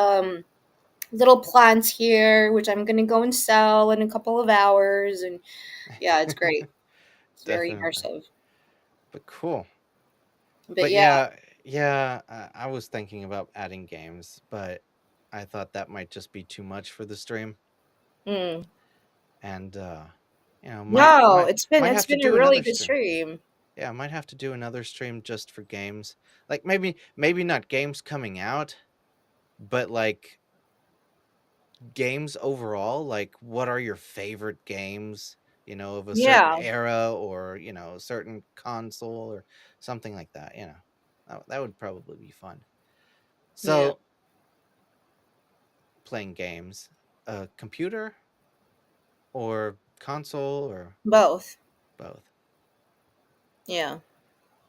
little plants here, which I'm gonna go and sell in a couple of hours." And yeah, it's great. It's very Definitely. immersive. But cool. But But yeah, yeah, I was thinking about adding games, but I thought that might just be too much for the stream, mm. and might No, might it's been might it's have to been a do really another good stream. stream. Yeah, I might have to do another stream just for games. Like maybe not games coming out, but like games overall. Like, what are your favorite games? Of a certain Yeah, era, or a certain console, or something like that. That would probably be fun. yeah, So, playing games, a computer or console or both. both? Yeah.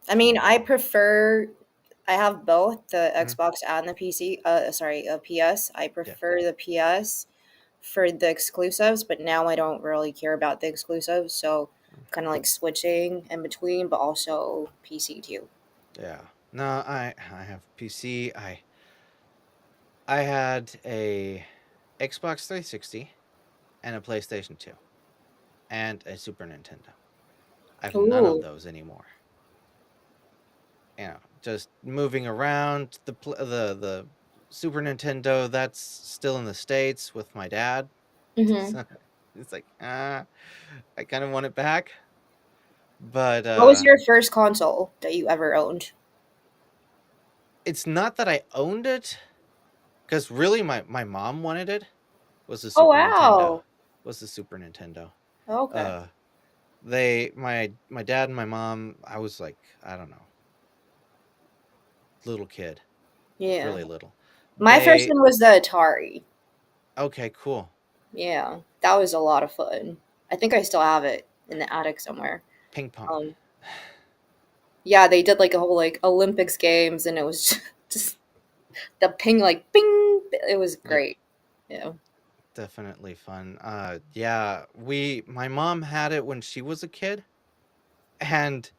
I mean, Cool. I have both the Mhm. Xbox and the PC. Sorry, PS. I Yeah. prefer the PS for the exclusives, but now I don't really care about the exclusives, so kind of like switching in between, but also PC too. Yeah. No, I have PC. I had a Xbox 360 and a PlayStation 2 and a Super Nintendo. I have none of Ooh. those anymore. Just moving around, the Super Nintendo, that's still in the States with my dad. Mm-hmm. So it's like, I kind of want it back, but What was your first console that you ever owned? it's not that I owned it, because really my mom wanted it. Was the Oh Super Nintendo. wow. Was the Super Nintendo. Okay. Uh, my dad and my mom. I was like, I don't know, little kid, Yeah. really little. My first They one was the Atari. Okay, cool. Yeah, that was a lot of fun. I think I still have it in the attic somewhere. Ping pong. Um, yeah, they did like a whole like Olympics games, and it was just the ping like bing. It was Yeah, great. Yeah. definitely fun. Yeah, my mom had it when she was a kid, and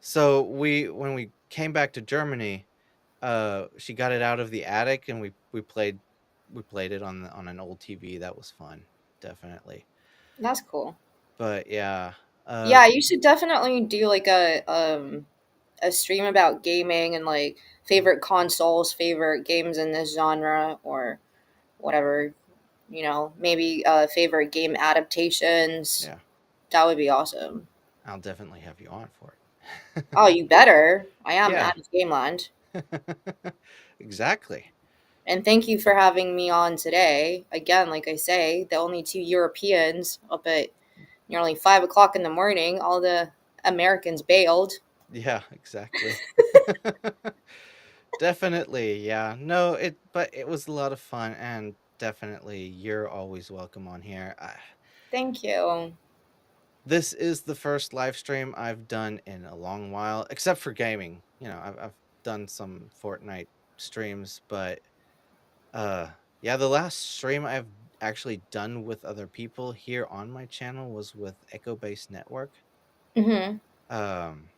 so when we came back to Germany, she got it out of the attic, and we played it on an old TV. That was fun, definitely. That's cool. But yeah, Yeah, you should definitely do like a stream about gaming and like favorite consoles, favorite games in this genre, or whatever. Maybe favorite game adaptations. yeah, That would be awesome. I'll definitely have you on for Oh, it. you better. I am Yeah, out of Gameland. exactly. And thank you for having me on today. Again, like I say, the only two Europeans up at nearly 5 o'clock in the morning. All the Americans bailed. Yeah, exactly. Definitely, yeah. No, but it was a lot of fun, and definitely you're always welcome on here. Thank you. This is the first live stream I've done in a long while, except for gaming. I've done some Fortnite streams, but yeah, the last stream I've actually done with other people here on my channel was with Echo Base Network. Hmm. Um,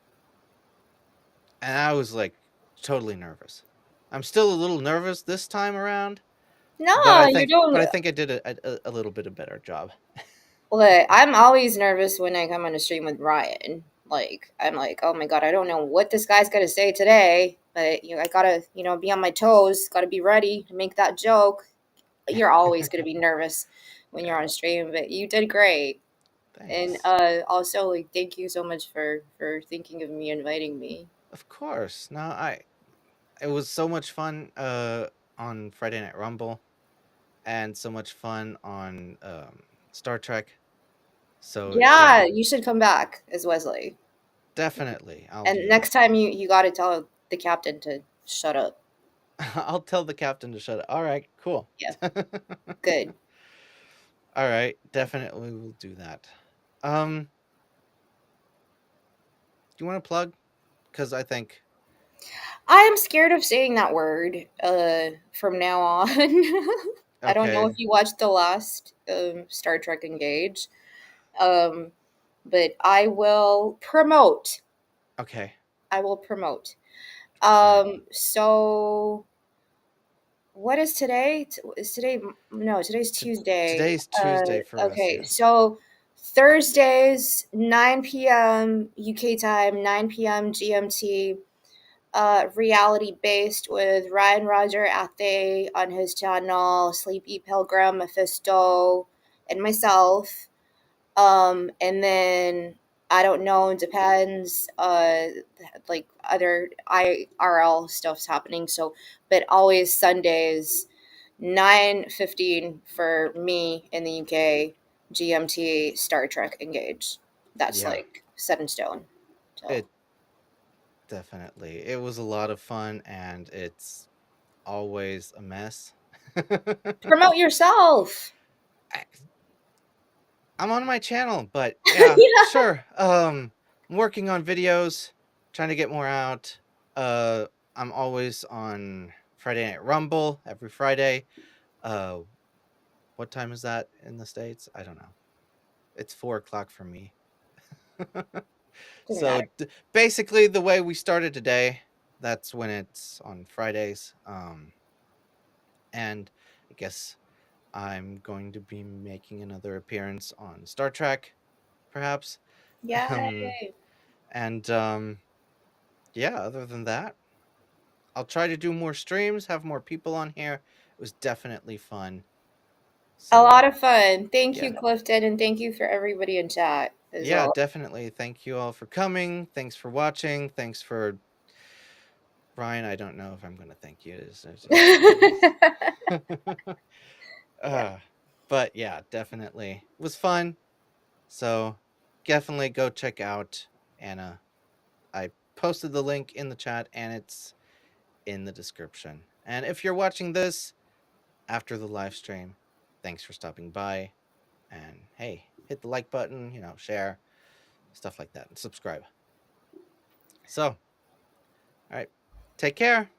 and I was like totally nervous. I'm still a little nervous this time around, but No, I you're think doing. I did a little bit of better job. Look, I'm always nervous when I come on a stream with Ryan. Like, I'm like, oh my god, I don't know what this guy's gonna say today, but I gotta, be on my toes, gotta be ready to make that joke. You're always gonna be nervous when you're on stream, but you did great. And Thanks. also, like, thank you so much for thinking of me, inviting me. Of course. No, it was so much fun on Friday Night Rumble, and so much fun on Star Trek. So yeah, Yeah, you should come back as Wesley. definitely I'll And do next time you gotta tell the captain to shut up. that. I'll tell the captain to shut up. All right, cool. Yeah, good. All right, definitely we'll do that. Do you want to plug? Because I think I am scared of saying that word from now on. I don't know okay, if you watched the last Star Trek Engage, um, but I will promote. okay, I will promote. all right. So what is today? Is today? No, today's Tuesday. Today's Tuesday for us. Okay, Yes. so Thursdays, 9 p.m. UK time, 9 p.m. GMT. Reality based with Ryan Roger Athe on his channel, Sleepy Pilgrim, Mephisto, and myself. And then I don't know, it depends. Like other IRL stuff's happening. So, but always Sundays, 9:15 for me in the UK, GMT Star Trek Engage. That's Yeah, like set in stone. So it definitely. It was a lot of fun, and it's always a mess. promote yourself. I- I'm on my channel, but yeah, sure. I'm working on videos, trying to get more out. I'm always on Friday Night Rumble every Friday. Uh, what time is that in the States? I don't know. It's 4 o'clock for me. Doesn't So matter. basically, the way we started today, that's when it's on Fridays. And I guess I'm going to be making another appearance on Star Trek, perhaps. Um, Yay. and yeah, other than that, I'll try to do more streams, have more people on here. It was definitely fun. A So lot of fun. Thank yeah, you, Clifton, and thank you for everybody in chat as yeah, well. definitely. Thank you all for coming. Thanks for watching. Thanks for Ryan. I don't know if I'm going to thank you. Yeah. uh, but yeah, definitely it was fun. So definitely go check out Anna. I posted the link in the chat, and it's in the description. And if you're watching this after the live stream, thanks for stopping by. And hey, hit the like button, share, stuff like that, and subscribe. So, all right, take care.